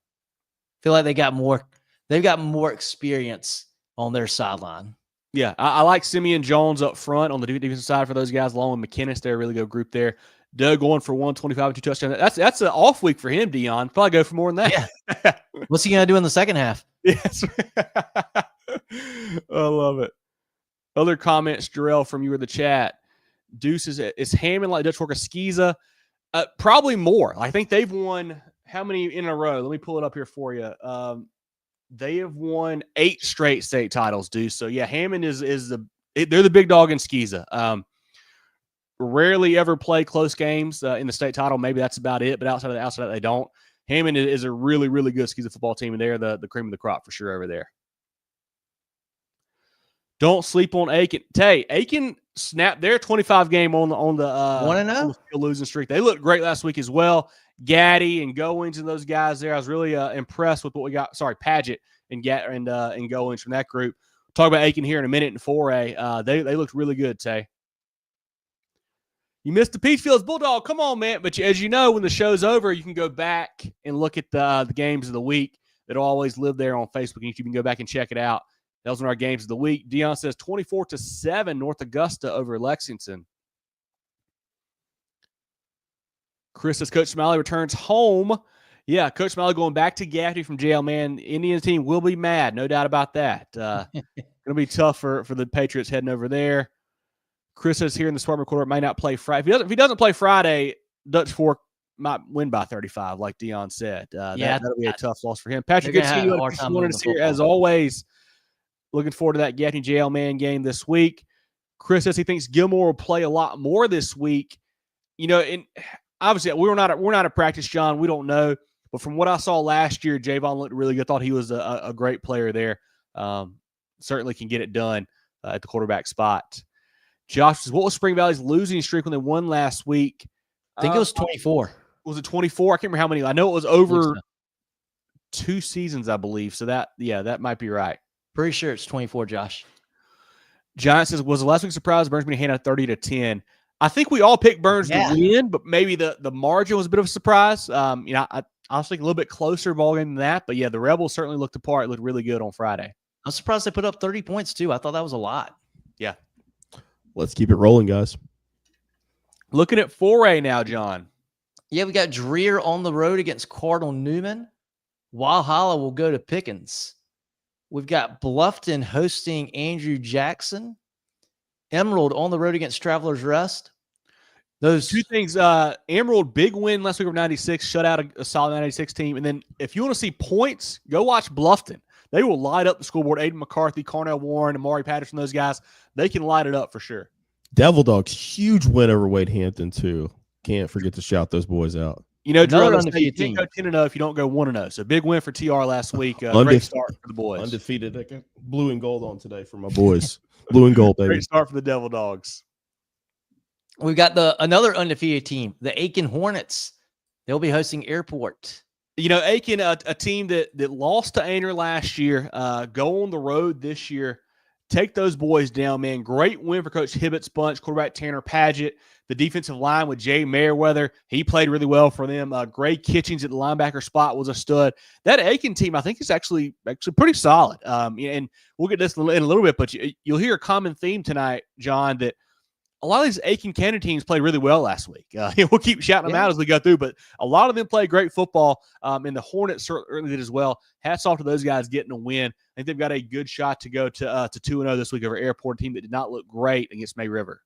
Feel like they've got more experience on their sideline. Yeah, I like Simeon Jones up front on the defensive side for those guys, along with McKinnis. They're a really good group there. Doug going for 125 and 2 touchdowns. That's an off week for him, Dion. Probably go for more than that. Yeah. What's he gonna do in the second half? Yes. I love it. Other comments, Jerel, from you or the chat. Deuce is Hammond like Dutch Fork a SCISA? Probably more. I think they've won how many in a row? Let me pull it up here for you. They have won 8 straight state titles, Deuce. So yeah, Hammond they're the big dog in SCISA. Rarely ever play close games in the state title. Maybe that's about it. But outside of that, they don't. Hammond is a really, really good SCISA football team, and they're the cream of the crop for sure over there. Don't sleep on Aiken. Tay, Aiken snapped their 25 game on the 1-0 losing streak. They looked great last week as well. Gaddy and Goins and those guys there. I was really impressed with what we got. Sorry, Paget and Goins from that group. Talk about Aiken here in a minute in 4A. They looked really good, Tay. You missed the Peachfields Bulldog. Come on, man. But as you know, when the show's over, you can go back and look at the games of the week. That'll always live there on Facebook and YouTube. You can go back and check it out. That was one of our games of the week. Dion says 24-7 North Augusta over Lexington. Chris says Coach Smiley returns home. Yeah, Coach Smiley going back to Gaffney from jail, man. Indians team will be mad. No doubt about that. Going to be tough for the Patriots heading over there. Chris says here in the Spartanburg quarter may not play Friday. If he doesn't play Friday, Dutch Fork might win by 35, like Dion said. That'll be a tough loss for him. Patrick, good to see you as always. Looking forward to that Gaffney jail man game this week. Chris says he thinks Gilmore will play a lot more this week. And obviously we're not at practice, John. We don't know. But from what I saw last year, Javon looked really good. Thought he was a great player there. Certainly can get it done. at the quarterback spot. Josh says, what was Spring Valley's losing streak when they won last week? I think it was 24. Was it 24? I can't remember how many. I know it was over 2 seasons, I believe. So that might be right. Pretty sure it's 24, Josh. Giant says, was the last week surprise Burns being handed 30-10? I think we all picked Burns to win, but maybe the margin was a bit of a surprise. I was thinking a little bit closer ball game than that, but yeah, the Rebels certainly looked the part. It looked really good on Friday. I'm surprised they put up 30 points too. I thought that was a lot. Yeah. Let's keep it rolling, guys. Looking at 4A now, John. Yeah, we got Dreer on the road against Cardinal Newman. Walhalla will go to Pickens. We've got Bluffton hosting Andrew Jackson. Emerald on the road against Travelers Rest. Those 2 things. Emerald, big win last week over 96, shut out a solid 96 team. And then if you want to see points, go watch Bluffton. They will light up the scoreboard. Aiden McCarthy, Carnell Warren, Amari Patterson, those guys, they can light it up for sure. Devil Dogs, huge win over Wade Hampton, too. Can't forget to shout those boys out. You know, Jerel, undefeated you can't go 10-0 if you don't go 1-0. So big win for TR last week. Great start for the boys. Undefeated. I got blue and gold on today for my boys. Blue and gold, baby. Great start for the Devil Dogs. We've got another undefeated team, the Aiken Hornets. They'll be hosting Airport. You know, Aiken, a team that lost to Ainer last year, go on the road this year. Take those boys down, man. Great win for Coach Hibbett's bunch, quarterback Tanner Paget. The defensive line with Jay Mayweather, he played really well for them. Gray Kitchens at the linebacker spot was a stud. That Aiken team, I think, is actually pretty solid. And we'll get this in a little bit, but you'll hear a common theme tonight, John, that a lot of these Aiken County teams played really well last week. We'll keep shouting them out as we go through, but a lot of them played great football, and the Hornets certainly did as well. Hats off to those guys getting a win. I think they've got a good shot to go to 2-0 this week over Airport, a team that did not look great against May River.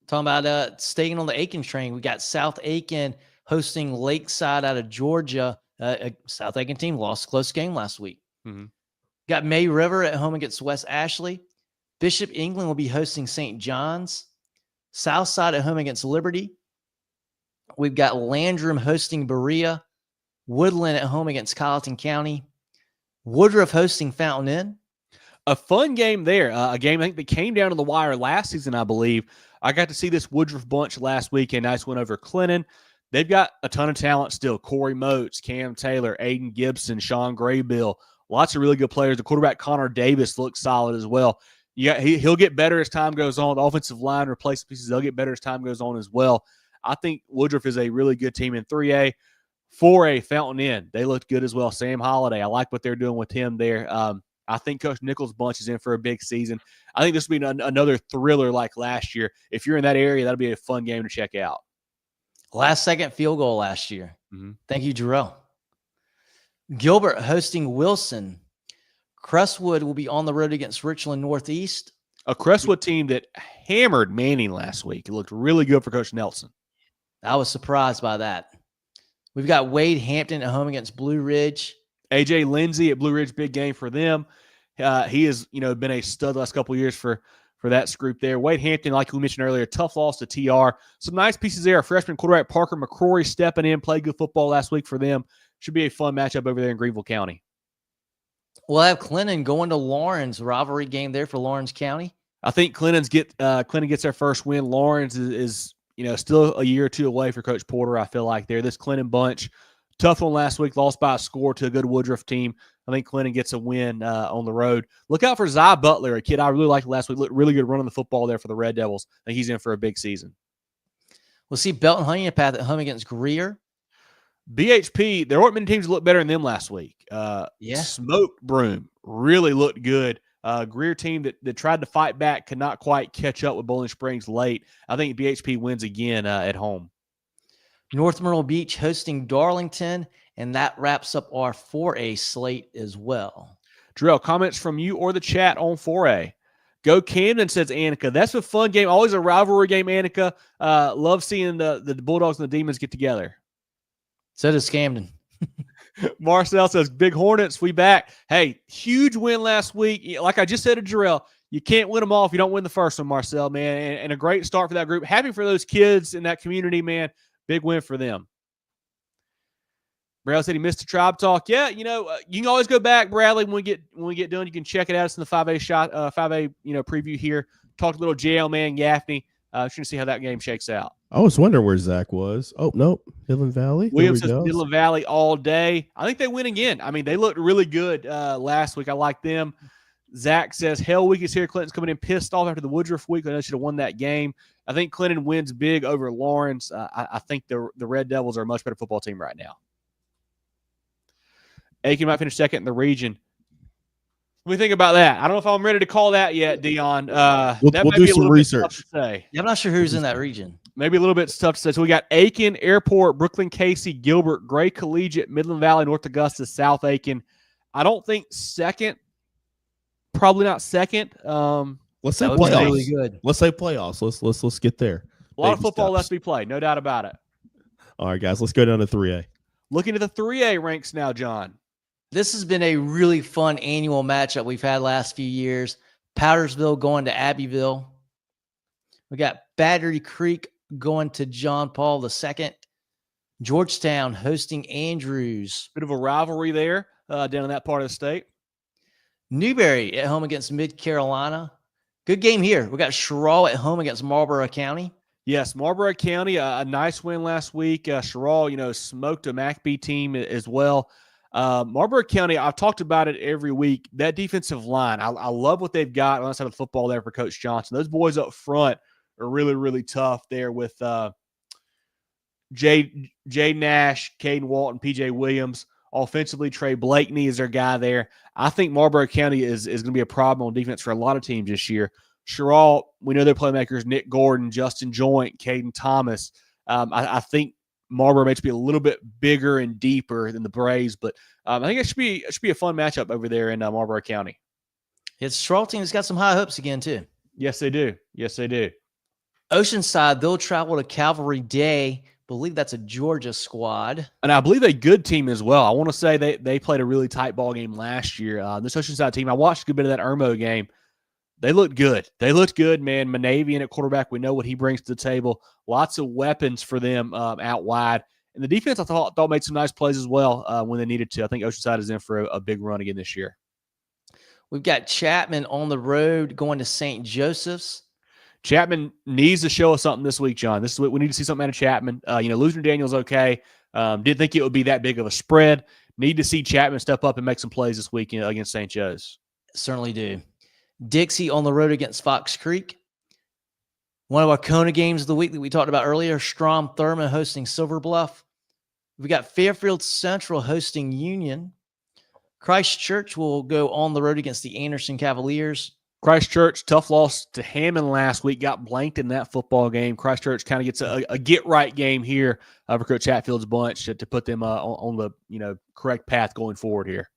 Talking about staying on the Aiken train, we got South Aiken hosting Lakeside out of Georgia. A South Aiken team lost a close game last week. Mm-hmm. Got May River at home against West Ashley. Bishop England will be hosting St. John's. Southside at home against Liberty. We've got Landrum hosting Berea. Woodland at home against Colleton County. Woodruff hosting Fountain Inn. A fun game there. A game I think that came down to the wire last season, I believe. I got to see this Woodruff bunch last weekend. Nice win over Clinton. They've got a ton of talent still. Corey Moats, Cam Taylor, Aiden Gibson, Sean Graybill. Lots of really good players. The quarterback Connor Davis looks solid as well. Yeah, he'll get better as time goes on. The offensive line replacement pieces, they'll get better as time goes on as well. I think Woodruff is a really good team in 3A. 4A, Fountain Inn, they looked good as well. Sam Holiday, I like what they're doing with him there. I think Coach Nichols' bunch is in for a big season. I think this will be another thriller like last year. If you're in that area, that'll be a fun game to check out. Last second field goal last year. Mm-hmm. Thank you, Jerel. Gilbert hosting Wilson. Crestwood will be on the road against Richland Northeast. A Crestwood team that hammered Manning last week. It looked really good for Coach Nelson. I was surprised by that. We've got Wade Hampton at home against Blue Ridge. AJ Lindsay at Blue Ridge, big game for them. He has, been a stud the last couple of years for that group there. Wade Hampton, like we mentioned earlier, tough loss to TR. Some nice pieces there. Freshman quarterback Parker McCrory stepping in, played good football last week for them. Should be a fun matchup over there in Greenville County. We'll have Clinton going to Laurence, rivalry game there for Laurence County. I think Clinton gets their first win. Laurence is still a year or two away for Coach Porter, I feel like there. This Clinton bunch, tough one last week, lost by a score to a good Woodruff team. I think Clinton gets a win on the road. Look out for Zy Butler, a kid I really liked last week. Looked really good running the football there for the Red Devils. I think he's in for a big season. We'll see Belton Honeypath at home against Greer. BHP, there weren't many teams that looked better than them last week. Smoke Broom really looked good. Greer team that tried to fight back could not quite catch up with Bowling Springs late. I think BHP wins again at home. North Myrtle Beach hosting Darlington, and that wraps up our 4A slate as well. Jerel, comments from you or the chat on 4A. Go Camden, says Annika. That's a fun game. Always a rivalry game, Annika. Love seeing the Bulldogs and the Demons get together. So does Camden. Marcel says, Big Hornets, we back. Hey, huge win last week. Like I just said to Jerel, you can't win them all if you don't win the first one, Marcel, man. And a great start for that group. Happy for those kids in that community, man. Big win for them. Bradley said he missed the Tribe Talk. Yeah, you can always go back, Bradley, when we get done. You can check it out. It's in the 5A shot, 5A preview here. Talked a little JL man Gaffney. Trying to see how that game shakes out. I was wondering where Zach was. Oh, no, Midland Valley. Williams says Midland Valley all day. I think they win again. I mean, they looked really good last week. I like them. Zach says, Hell Week is here. Clinton's coming in pissed off after the Woodruff week. I know they should have won that game. I think Clinton wins big over Laurence. I think the Red Devils are a much better football team right now. Aiken might finish second in the region. What do you think about that? I don't know if I'm ready to call that yet, Dion. We'll do some research. Yeah, I'm not sure who's in that region. Maybe a little bit tough to say. So we got Aiken, Airport, Brooklyn, Casey, Gilbert, Gray Collegiate, Midland Valley, North Augusta, South Aiken. I don't think second. Probably not second. Let's say playoffs. Really good. Let's say playoffs. Let's get there. A lot of football left to be played, no doubt about it. All right, guys, let's go down to 3A. Looking at the 3A ranks now, John. This has been a really fun annual matchup we've had last few years. Powdersville going to Abbeville. We got Battery Creek going to John Paul II. Georgetown hosting Andrews. Bit of a rivalry there down in that part of the state. Newberry at home against Mid-Carolina. Good game here. We got Sherrall at home against Marlboro County. Yes, Marlboro County, a nice win last week. Sherrall, smoked a MACB team as well. Marlboro County, I've talked about it every week. That defensive line, I love what they've got on the side of the football there for Coach Johnson. Those boys up front are really, really tough there with Jay Nash, Caden Walton, PJ Williams. Offensively, Trey Blakeney is their guy there. I think Marlboro County is going to be a problem on defense for a lot of teams this year. Sherrall, we know their playmakers, Nick Gordon, Justin Joint, Caden Thomas. I think Marlboro may be a little bit bigger and deeper than the Braves, but I think it should be a fun matchup over there in Marlboro County. It's Sherrall team that's got some high hopes again, too. Yes, they do. Yes, they do. Oceanside, they'll travel to Calvary Day. Believe that's a Georgia squad. And I believe a good team as well. I want to say they played a really tight ball game last year. This Oceanside team, I watched a good bit of that Irmo game. They looked good. They looked good, man. Manavian at quarterback, we know what he brings to the table. Lots of weapons for them out wide. And the defense, I thought made some nice plays as well when they needed to. I think Oceanside is in for a big run again this year. We've got Chapman on the road going to St. Joseph's. Chapman needs to show us something this week, John. This is what we need to see something out of Chapman. Losing to Daniel's okay. Didn't think it would be that big of a spread. Need to see Chapman step up and make some plays this week against St. Joe's. Certainly do. Dixie on the road against Fox Creek. One of our Kona games of the week that we talked about earlier, Strom Thurmond hosting Silver Bluff. We got Fairfield Central hosting Union. Christchurch will go on the road against the Anderson Cavaliers. Christchurch, tough loss to Hammond last week, got blanked in that football game. Christchurch kind of gets a get-right game here for Coach Hatfield's bunch to put them on the correct path going forward here.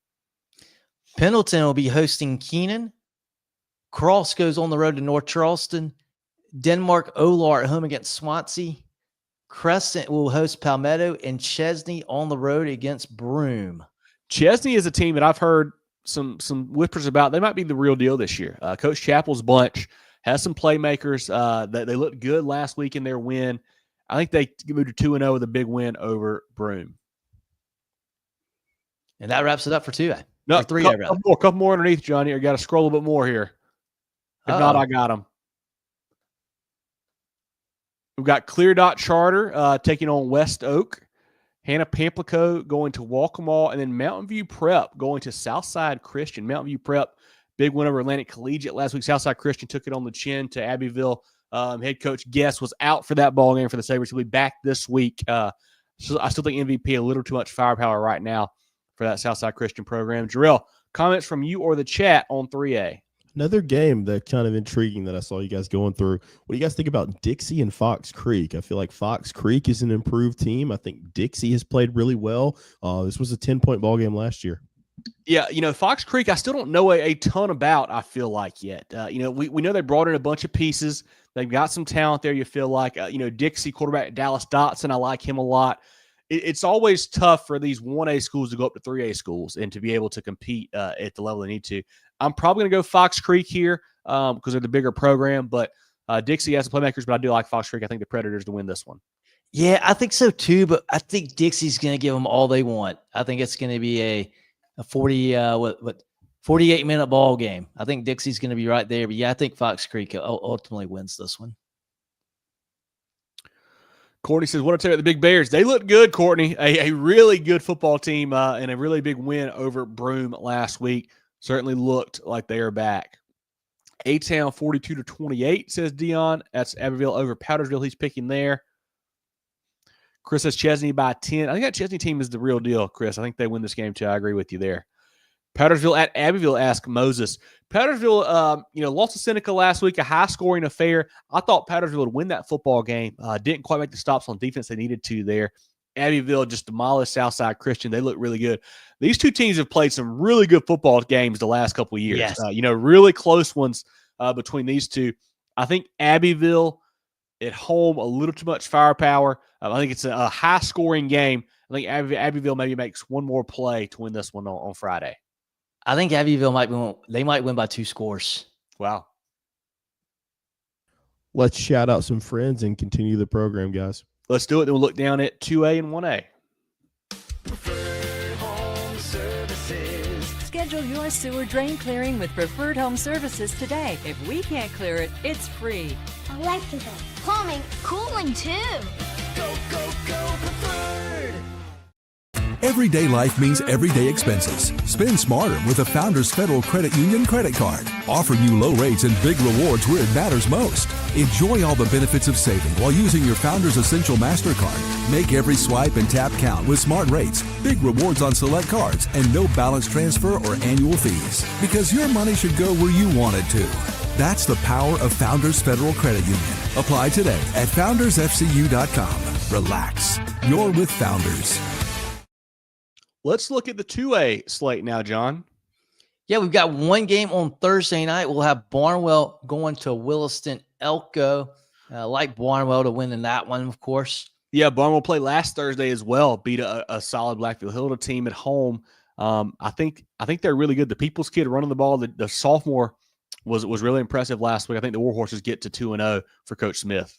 Pendleton will be hosting Keenan. Cross goes on the road to North Charleston. Denmark Olar at home against Swansea. Crescent will host Palmetto, and Chesney on the road against Broome. Chesney is a team that I've heard some whispers about. They might be the real deal this year. Coach Chappell's bunch has some playmakers that they looked good last week in their win. I think they moved to 2-0 with a big win over Broome. And that wraps it up for 2A. No, or 3A, rather. Couple more underneath, Johnny. I got to scroll a bit more here. If not, I got them. We've got Clear Dot Charter taking on West Oak. Hannah Pamplico going to Walkmall, and then Mountain View Prep going to Southside Christian. Mountain View Prep, big win over Atlantic Collegiate last week. Southside Christian took it on the chin to Abbeville. Head coach Guess was out for that ball game for the Sabres. He'll be back this week. So I still think MVP a little too much firepower right now for that Southside Christian program. Jerel, comments from you or the chat on 3A? Another game that kind of intriguing that I saw you guys going through. What do you guys think about Dixie and Fox Creek? I feel like Fox Creek is an improved team. I think Dixie has played really well. This was a 10-point ball game last year. Yeah, Fox Creek, I still don't know a ton about, I feel like, yet. We know they brought in a bunch of pieces. They've got some talent there, you feel like. Dixie quarterback Dallas Dotson, I like him a lot. It's always tough for these 1A schools to go up to 3A schools and to be able to compete at the level they need to. I'm probably going to go Fox Creek here because they're the bigger program, but Dixie has the playmakers, but I do like Fox Creek. I think the Predators to win this one. Yeah, I think so too, but I think Dixie's going to give them all they want. I think it's going to be a 48-minute ball game. I think Dixie's going to be right there, but yeah, I think Fox Creek ultimately wins this one. Courtney says, what I tell you about the Big Bears? They look good, Courtney. A really good football team and a really big win over Broome last week. Certainly looked like they are back. A-Town 42-28, says Dion. That's Abbeville over Powdersville. He's picking there. Chris says Chesney by 10. I think that Chesney team is the real deal, Chris. I think they win this game too. I agree with you there. Powdersville at Abbeville, ask Moses. Powdersville, lost to Seneca last week, a high-scoring affair. I thought Powdersville would win that football game. Didn't quite make the stops on defense they needed to there. Abbeville just demolished Southside Christian. They look really good. These two teams have played some really good football games the last couple of years. Yes. Really close ones between these two. I think Abbeville at home, a little too much firepower. I think it's a high-scoring game. I think Abbeville maybe makes one more play to win this one on Friday. I think Abbeville might win by 2 scores. Wow. Let's shout out some friends and continue the program, guys. Let's do it. Then we'll look down at 2A and 1A. Preferred Home Services. Schedule your sewer drain clearing with Preferred Home Services today. If we can't clear it, it's free. Electrical, plumbing, cooling too. Go, go, go, Preferred. Everyday life means everyday expenses. Spend smarter with a Founders Federal Credit Union credit card, offering you low rates and big rewards where it matters most. Enjoy all the benefits of saving while using your Founders Essential MasterCard. Make every swipe and tap count with smart rates, big rewards on select cards, and no balance transfer or annual fees. Because your money should go where you want it to. That's the power of Founders Federal Credit Union. Apply today at foundersfcu.com. Relax. You're with Founders. Let's look at the 2A slate now, John. Yeah, we've got one game on Thursday night. We'll have Barnwell going to Williston Elko. Like Barnwell to win in that one, of course. Yeah, Barnwell played last Thursday as well. Beat a solid Blackfield Hilda team at home. I think they're really good. The People's Kid running the ball, the sophomore was really impressive last week. I think the Warhorses get to 2-0 for Coach Smith.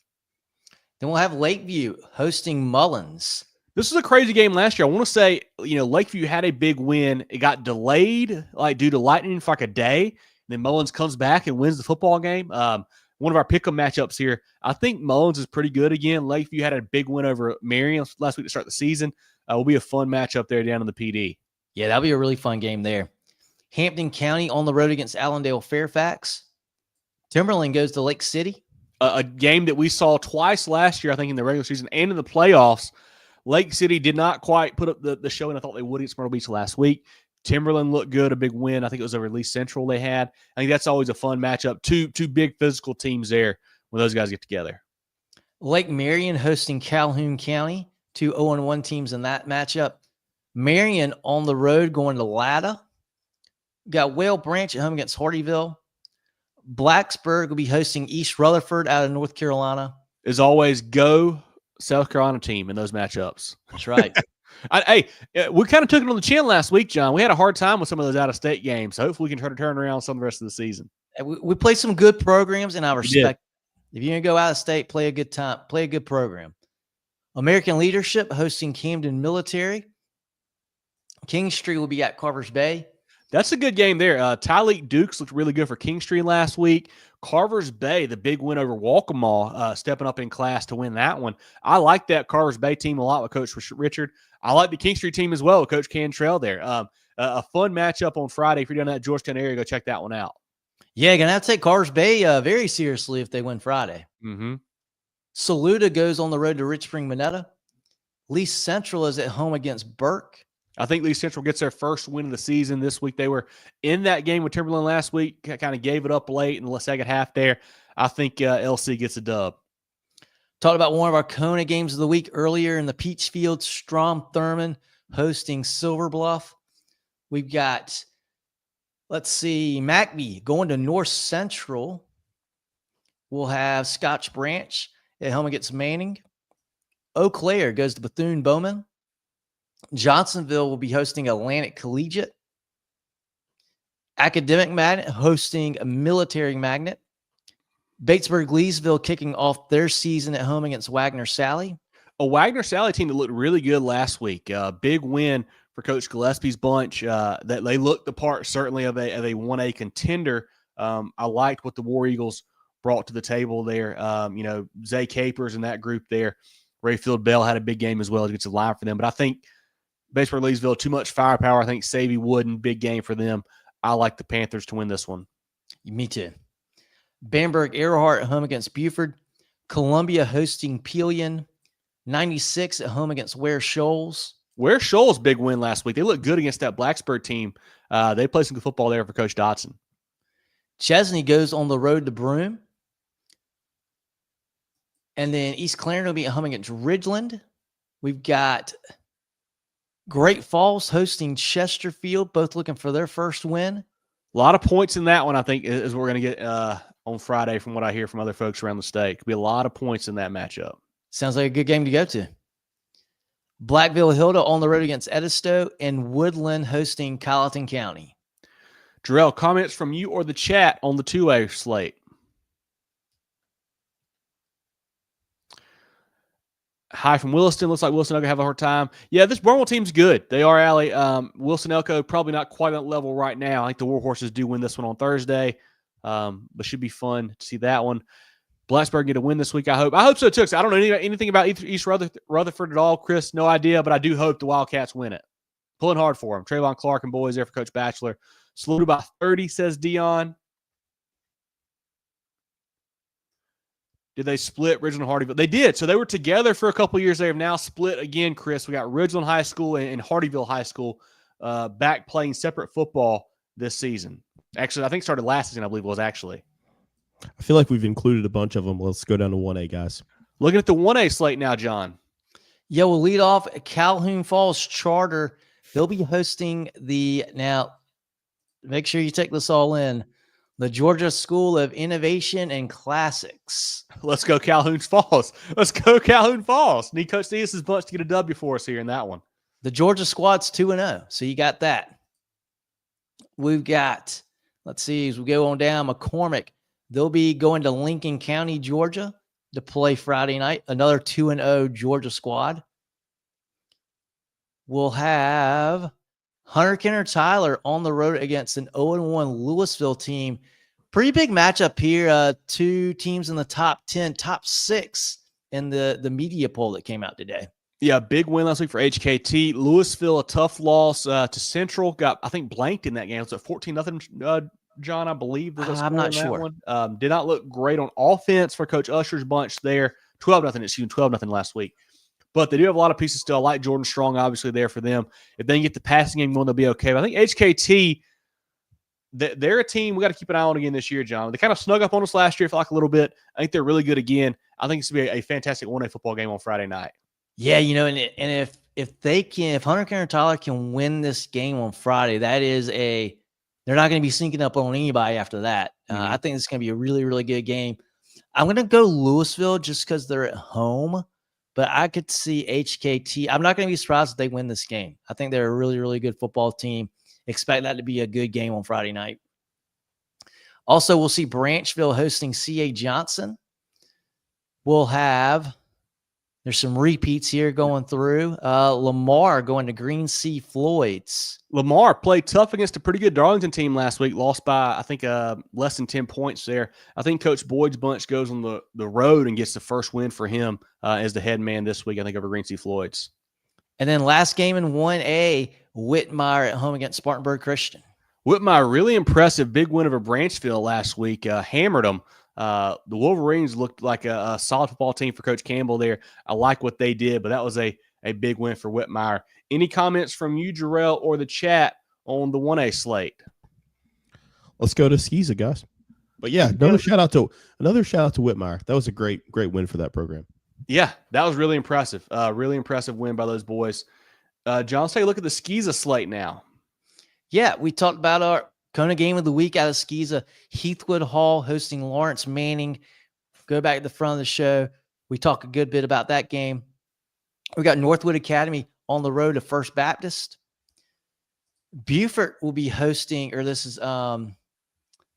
Then we'll have Lakeview hosting Mullins. This was a crazy game last year. I want to say, Lakeview had a big win. It got delayed due to lightning for a day. And then Mullins comes back and wins the football game. One of our pick-em matchups here. I think Mullins is pretty good again. Lakeview had a big win over Marion last week to start the season. Will be a fun matchup there down in the PD. Yeah, that'll be a really fun game there. Hampton County on the road against Allendale Fairfax. Timberland goes to Lake City. A game that we saw twice last year, I think, in the regular season and in the playoffs. Lake City did not quite put up the showing I thought they would against Myrtle Beach last week. Timberland looked good, a big win. I think it was over Lee Central they had. I think that's always a fun matchup. Two big physical teams there when those guys get together. Lake Marion hosting Calhoun County. 2 0-1 teams in that matchup. Marion on the road going to Latta. Got Whale Branch at home against Hardyville. Blacksburg will be hosting East Rutherford out of North Carolina. As always, go South Carolina team in those matchups. That's right. We kind of took it on the chin last week, John. We had a hard time with some of those out-of-state games. So hopefully we can try to turn around some of the rest of the season. We play some good programs, and I respect it. If you're going to go out of state, play a good time, play a good program. American Leadership hosting Camden Military. Kingstree will be at Carver's Bay. That's a good game there. Tyleek Dukes looked really good for Kingstree last week. Carver's Bay, the big win over Walkamaw, stepping up in class to win that one. I like that Carver's Bay team a lot with Coach Richard. I like the Kingstree team as well with Coach Cantrell there. A fun matchup on Friday. If you're down in that Georgetown area, go check that one out. Yeah, going to have to take Carver's Bay very seriously if they win Friday. Mm-hmm. Saluda goes on the road to Rich Spring Minetta. Lee Central is at home against Burke. I think Lee Central gets their first win of the season this week. They were in that game with Timberland last week, kind of gave it up late in the second half there. I think LC gets a dub. Talked about one of our Kona games of the week earlier in the Peachfield. Strom Thurmond hosting Silver Bluff. We've got, McBee going to North Central. We'll have Scotch Branch at home against Manning. Eau Claire goes to Bethune-Bowman. Johnsonville will be hosting Atlantic Collegiate. Academic Magnet hosting a Military Magnet. Batesburg-Leesville kicking off their season at home against Wagner Sally. A Wagner Sally team that looked really good last week. Big win for Coach Gillespie's bunch. That they looked the part certainly of a 1A contender. I liked what the War Eagles brought to the table there. Zay Capers and that group there. Rayfield Bell had a big game as well against the line for them. But I think Batesburg Leesville, too much firepower. I think Savy Wooden, big game for them. I like the Panthers to win this one. Me too. Bamberg Earhart at home against Buford. Columbia hosting Pelion. 96 at home against Ware Shoals. Ware Shoals, big win last week. They looked good against that Blacksburg team. They played some good football there for Coach Dotson. Chesney goes on the road to Broome. And then East Clarendon will be at home against Ridgeland. We've got Great Falls hosting Chesterfield, both looking for their first win. A lot of points in that one, I think, is what we're going to get on Friday from what I hear from other folks around the state. Could be a lot of points in that matchup. Sounds like a good game to go to. Blackville Hilda on the road against Edisto, and Woodland hosting Colleton County. Jerel, comments from you or the chat on the 2A slate? Hi from Williston. Looks like Wilson Elko have a hard time. Yeah, this Burnwell team's good. They are, Allie. Wilson Elko probably not quite at that level right now. I think the Warhorses do win this one on Thursday, but should be fun to see that one. Blacksburg get a win this week, I hope. I hope so, too. I don't know anything about East Rutherford at all, Chris. No idea, but I do hope the Wildcats win it. Pulling hard for them. Trayvon Clark and boys there for Coach Batchelor. Saluted by 30, says Dion. Did they split Ridgeland and Hardyville? They did. So they were together for a couple of years. They have now split again, Chris. We got Ridgeland High School and Hardyville High School back playing separate football this season. Actually, I think it started last season, I believe it was actually. I feel like we've included a bunch of them. Let's go down to 1A, guys. Looking at the 1A slate now, John. Yeah, we'll lead off Calhoun Falls Charter. They'll be hosting now, make sure you take this all in, the Georgia School of Innovation and Classics. Let's go Calhoun Falls. Let's go Calhoun Falls. Need Coach Diaz's bunch to get a W for us here in that one. The Georgia squad's 2-0, so you got that. We've got, let's see, as we go on down, McCormick. They'll be going to Lincoln County, Georgia to play Friday night. Another 2-0 Georgia squad. We'll have Hunter Kenner Tyler on the road against an 0-1 Louisville team. Pretty big matchup here. Two teams in the top 10, top 6 in the media poll that came out today. Yeah, big win last week for HKT. Louisville, a tough loss to Central. Got, I think, blanked in that game. It's a 14-0, John, I believe. I'm not sure. Did not look great on offense for Coach Usher's bunch there. 12-0 last week. But they do have a lot of pieces still. I like Jordan Strong, obviously, there for them. If they can get the passing game going, they'll be okay. But I think HKT, they're a team we got to keep an eye on again this year, John. They kind of snug up on us last year, I feel like, a little bit. I think they're really good again. I think it's going to be a fantastic 1A football game on Friday night. Yeah, and if Hunter Kenner Tyler can win this game on Friday, they're not going to be sinking up on anybody after that. I think it's going to be a really, really good game. I'm going to go Louisville just because they're at home, but I could see HKT. I'm not going to be surprised if they win this game. I think they're a really, really good football team. Expect that to be a good game on Friday night. Also, we'll see Branchville hosting C.A. Johnson. There's some repeats here going through. Lamar going to Green Sea Floyds. Lamar played tough against a pretty good Darlington team last week. Lost by, I think, less than 10 points there. I think Coach Boyd's bunch goes on the road and gets the first win for him as the head man this week, I think, over Green Sea Floyds. And then last game in 1A, Whitmire at home against Spartanburg Christian. Whitmire, really impressive. Big win over Branchville last week. Hammered them. The Wolverines looked like a solid football team for Coach Campbell there. I like what they did, but that was a big win for Whitmire. Any comments from you, Jerel, or the chat on the 1A slate? Let's go to SCISA, guys. But yeah, another shout out to Whitmire. That was a great win for that program. Yeah, that was really impressive. Really impressive win by those boys. John, let's take a look at the SCISA slate now. Yeah, we talked about our Kona game of the week out of SCISA. Heathwood Hall hosting Laurence Manning. Go back to the front of the show. We talk a good bit about that game. We got Northwood Academy on the road to First Baptist. Beaufort will be hosting, or this is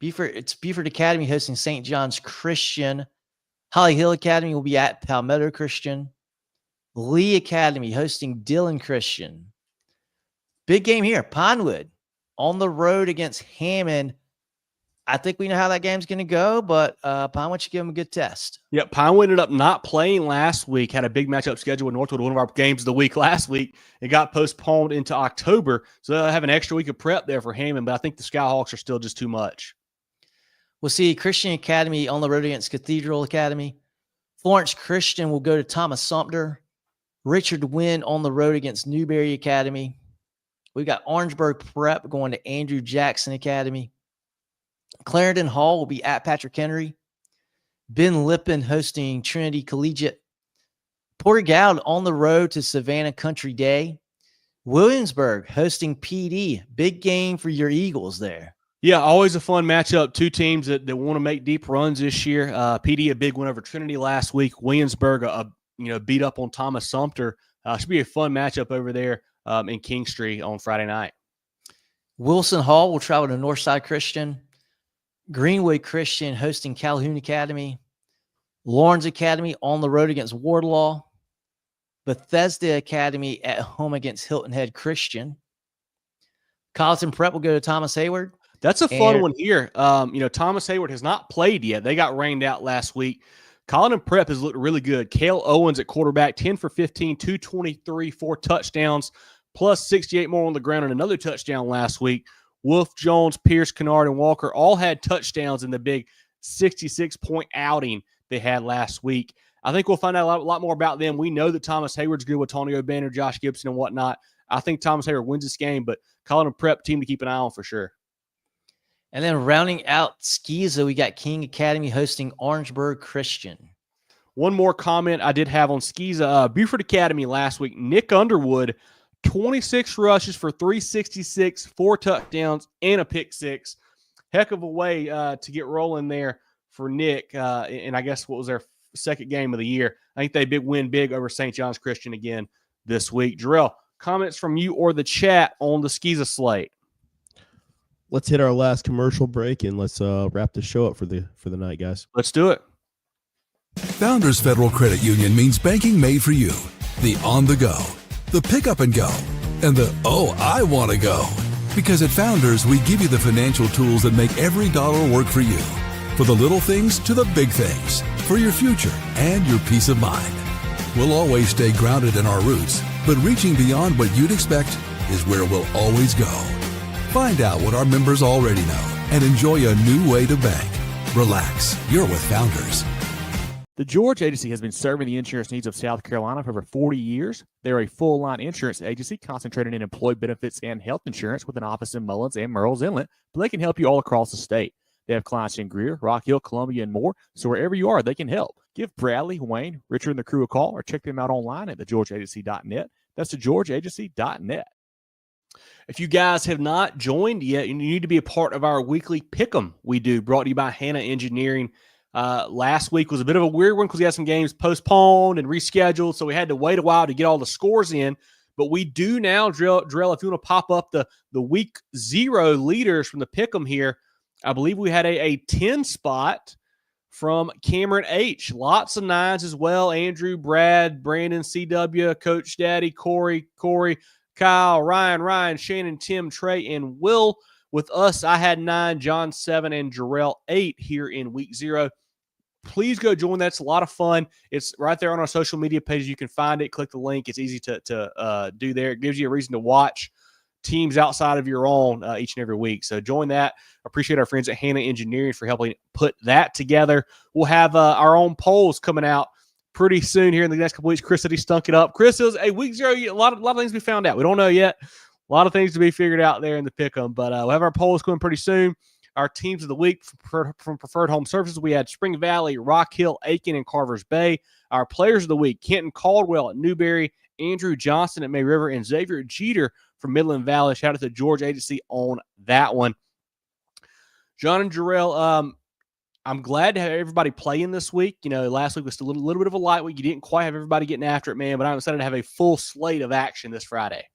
it's Beaufort Academy hosting St. John's Christian. Holly Hill Academy will be at Palmetto Christian. Lee Academy hosting Dillon Christian. Big game here. Pinewood on the road against Hammond. I think we know how that game's going to go, but Pinewood should give them a good test. Yep, Pinewood ended up not playing last week, had a big matchup scheduled with Northwood, one of our games of the week last week. It got postponed into October, so they'll have an extra week of prep there for Hammond, but I think the Skyhawks are still just too much. We'll see Christian Academy on the road against Cathedral Academy. Florence Christian will go to Thomas Sumter. Richard Wynn on the road against Newberry Academy. We've got Orangeburg Prep going to Andrew Jackson Academy. Clarendon Hall will be at Patrick Henry. Ben Lippen hosting Trinity Collegiate. Port Goud on the road to Savannah Country Day. Williamsburg hosting PD. Big game for your Eagles there. Yeah, always a fun matchup. Two teams that want to make deep runs this year. PD, a big win over Trinity last week. Williamsburg, beat up on Thomas Sumter. Should be a fun matchup over there in Kingstree on Friday night. Wilson Hall will travel to Northside Christian. Greenwood Christian hosting Calhoun Academy. Laurence Academy on the road against Wardlaw. Bethesda Academy at home against Hilton Head Christian. Colleton Prep will go to Thomas Hayward. That's a fun one here. Thomas Hayward has not played yet. They got rained out last week. Colleton Prep has looked really good. Cale Owens at quarterback, 10 for 15, 223, 4 touchdowns, plus 68 more on the ground and another touchdown last week. Wolf, Jones, Pierce, Kennard, and Walker all had touchdowns in the big 66-point outing they had last week. I think we'll find out a lot more about them. We know that Thomas Hayward's good with Tonio Banner, Josh Gibson, and whatnot. I think Thomas Hayward wins this game, but Colleton Prep team to keep an eye on for sure. And then rounding out SCISA, we got King Academy hosting Orangeburg Christian. One more comment I did have on SCISA. Buford Academy last week, Nick Underwood, 26 rushes for 366, 4 touchdowns, and a pick six. Heck of a way to get rolling there for Nick. And I guess what was their second game of the year. I think they win big over St. John's Christian again this week. Jerel, comments from you or the chat on the SCISA slate? Let's hit our last commercial break and let's wrap the show up for the night, guys. Let's do it. Founders Federal Credit Union means banking made for you. The on the go, the pick up and go, and the I want to go. Because at Founders, we give you the financial tools that make every dollar work for you. For the little things to the big things. For your future and your peace of mind. We'll always stay grounded in our roots, but reaching beyond what you'd expect is where we'll always go. Find out what our members already know and enjoy a new way to bank. Relax, you're with Founders. The George Agency has been serving the insurance needs of South Carolina for over 40 years. They're a full-line insurance agency concentrated in employee benefits and health insurance with an office in Mullins and Murrells Inlet, but they can help you all across the state. They have clients in Greer, Rock Hill, Columbia, and more, so wherever you are, they can help. Give Bradley, Wayne, Richard, and the crew a call or check them out online at thegeorgeagency.net. That's thegeorgeagency.net. If you guys have not joined yet, you need to be a part of our weekly Pick'em we do, brought to you by Hannah Engineering. Last week was a bit of a weird one because we had some games postponed and rescheduled, so we had to wait a while to get all the scores in. But we do now, Jerel, if you want to pop up the week 0 leaders from the Pick'em here, I believe we had a 10 spot from Cameron H. Lots of 9s as well. Andrew, Brad, Brandon, CW, Coach Daddy, Corey, Kyle, Ryan, Shannon, Tim, Trey, and Will. With us, I had 9, John 7, and Jerel 8 here in week 0. Please go join. That's a lot of fun. It's right there on our social media pages. You can find it. Click the link. It's easy to do there. It gives you a reason to watch teams outside of your own each and every week. So join that. Appreciate our friends at Hannah Engineering for helping put that together. We'll have our own polls coming out pretty soon here in the next couple weeks. Chris said he stunk it up. Chris, it was a week 0. A lot of things we found out. We don't know yet. A lot of things to be figured out there in the Pick'em, but we'll have our polls coming pretty soon. Our teams of the week from Preferred Home Services, we had Spring Valley, Rock Hill, Aiken, and Carvers Bay. Our players of the week, Kenton Caldwell at Newberry, Andrew Johnson at May River, and Xavier Jeter from Midland Valley. Shout out to George Agency on that one. John and Jerel, I'm glad to have everybody playing this week. You know, last week was a little bit of a light week. You didn't quite have everybody getting after it, man, but I'm excited to have a full slate of action this Friday.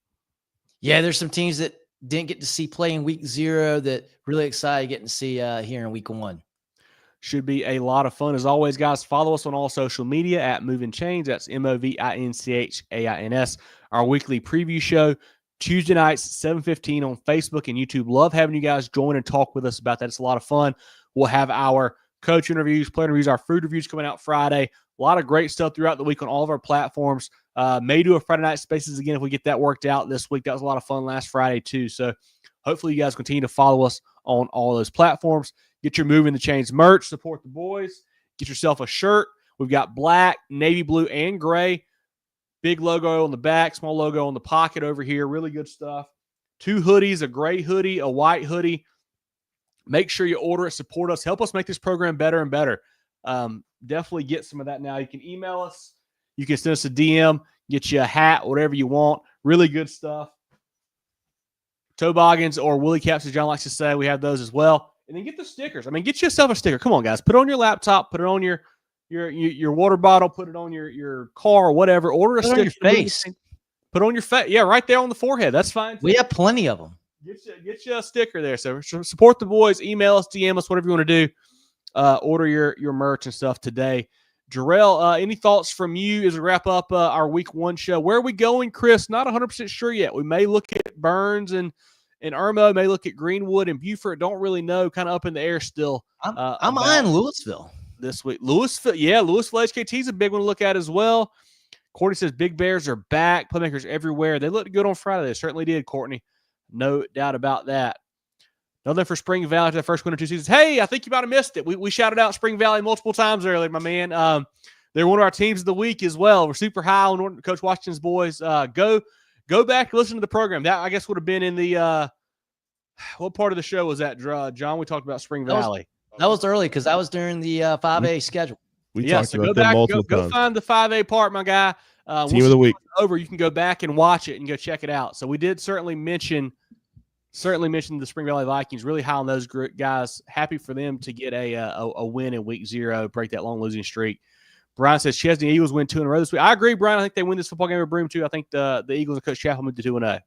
Yeah, there's some teams that didn't get to see play in week 0 that really excited getting to see here in week 1. Should be a lot of fun. As always, guys, follow us on all social media at Movin Chains. That's MOVINCHAINS. Our weekly preview show, Tuesday nights, 7:15 on Facebook and YouTube. Love having you guys join and talk with us about that. It's a lot of fun. We'll have our coach interviews, player interviews, our food reviews coming out Friday. A lot of great stuff throughout the week on all of our platforms. May do a Friday night spaces again if we get that worked out this week. That was a lot of fun last Friday too. So hopefully you guys continue to follow us on all those platforms. Get your Movin The Chains merch. Support the boys. Get yourself a shirt. We've got black, navy blue, and gray. Big logo on the back, small logo on the pocket over here. Really good stuff. 2 hoodies, a gray hoodie, a white hoodie. Make sure you order it. Support us. Help us make this program better and better. Definitely get some of that now. You can email us. You can send us a DM. Get you a hat, whatever you want. Really good stuff. Toboggans or woolly caps, as John likes to say. We have those as well. And then get the stickers. I mean, get yourself a sticker. Come on, guys. Put it on your laptop. Put it on your water bottle. Put it on your car or whatever. Order a sticker. On your face. Put it on your face. Yeah, right there on the forehead. That's fine. We have plenty of them. Get you a sticker there. So support the boys. Email us, DM us, whatever you want to do. Order your merch and stuff today. Jerel, any thoughts from you as we wrap up our week 1 show? Where are we going, Chris? Not 100% sure yet. We may look at Byrnes and Irmo, may look at Greenwood and Buford. Don't really know. Kind of up in the air still. I'm eyeing Louisville this week. Louisville HKT is a big one to look at as well. Courtney says Big Bears are back. Playmakers everywhere. They looked good on Friday. They certainly did, Courtney. No doubt about that. Nothing for Spring Valley after the first win of 2 seasons. Hey, I think you might have missed it. We shouted out Spring Valley multiple times earlier, my man. They're one of our teams of the week as well. We're super high on Coach Washington's boys. Go back and listen to the program. That, I guess, would have been in the what part of the show was that, John? We talked about Spring Valley. That was early because that was during the 5A schedule. We talked about that multiple times. Go find the 5A part, my guy. Team of the week. Over, you can go back and watch it and go check it out. So we did certainly mention the Spring Valley Vikings. Really high on those guys. Happy for them to get a win in week 0, break that long losing streak. Brian says Chesney Eagles win 2 in a row this week. I agree, Brian. I think they win this football game with Broome too. I think the Eagles and Coach Chappell moved to 2-0.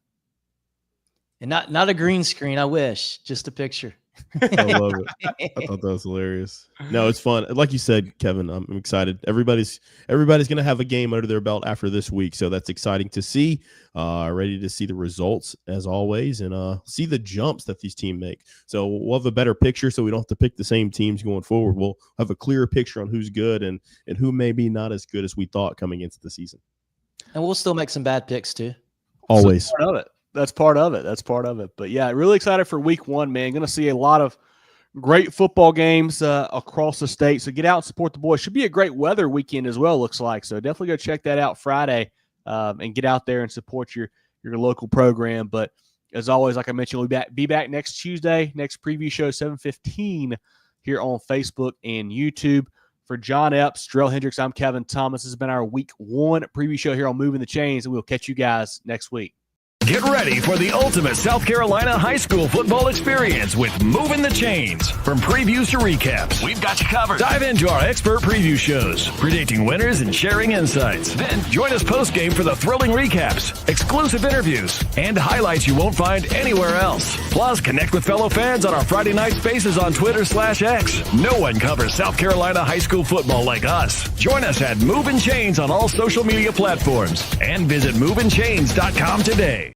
And not a green screen. I wish just a picture. I love it. I thought that was hilarious. No, it's fun. Like you said, Kevin, I'm excited. Everybody's going to have a game under their belt after this week, so that's exciting to see. Ready to see the results as always, and see the jumps that these teams make. So we'll have a better picture, so we don't have to pick the same teams going forward. We'll have a clearer picture on who's good and who may be not as good as we thought coming into the season. And we'll still make some bad picks too. Always. So part of it. That's part of it. But yeah, really excited for week 1, man. Going to see a lot of great football games across the state. So get out and support the boys. Should be a great weather weekend as well, looks like. So definitely go check that out Friday and get out there and support your local program. But as always, like I mentioned, we'll be back next Tuesday, next preview show, 7:15 here on Facebook and YouTube. For John Epps, Jerel Hendricks, I'm Kevin Thomas. This has been our week 1 preview show here on Movin The Chains, and we'll catch you guys next week. Get ready for the ultimate South Carolina high school football experience with Movin The Chains. From previews to recaps, we've got you covered. Dive into our expert preview shows, predicting winners and sharing insights. Then join us post-game for the thrilling recaps, exclusive interviews, and highlights you won't find anywhere else. Plus, connect with fellow fans on our Friday night spaces on Twitter/X. No one covers South Carolina high school football like us. Join us at Movin Chains on all social media platforms and visit movinchains.com today.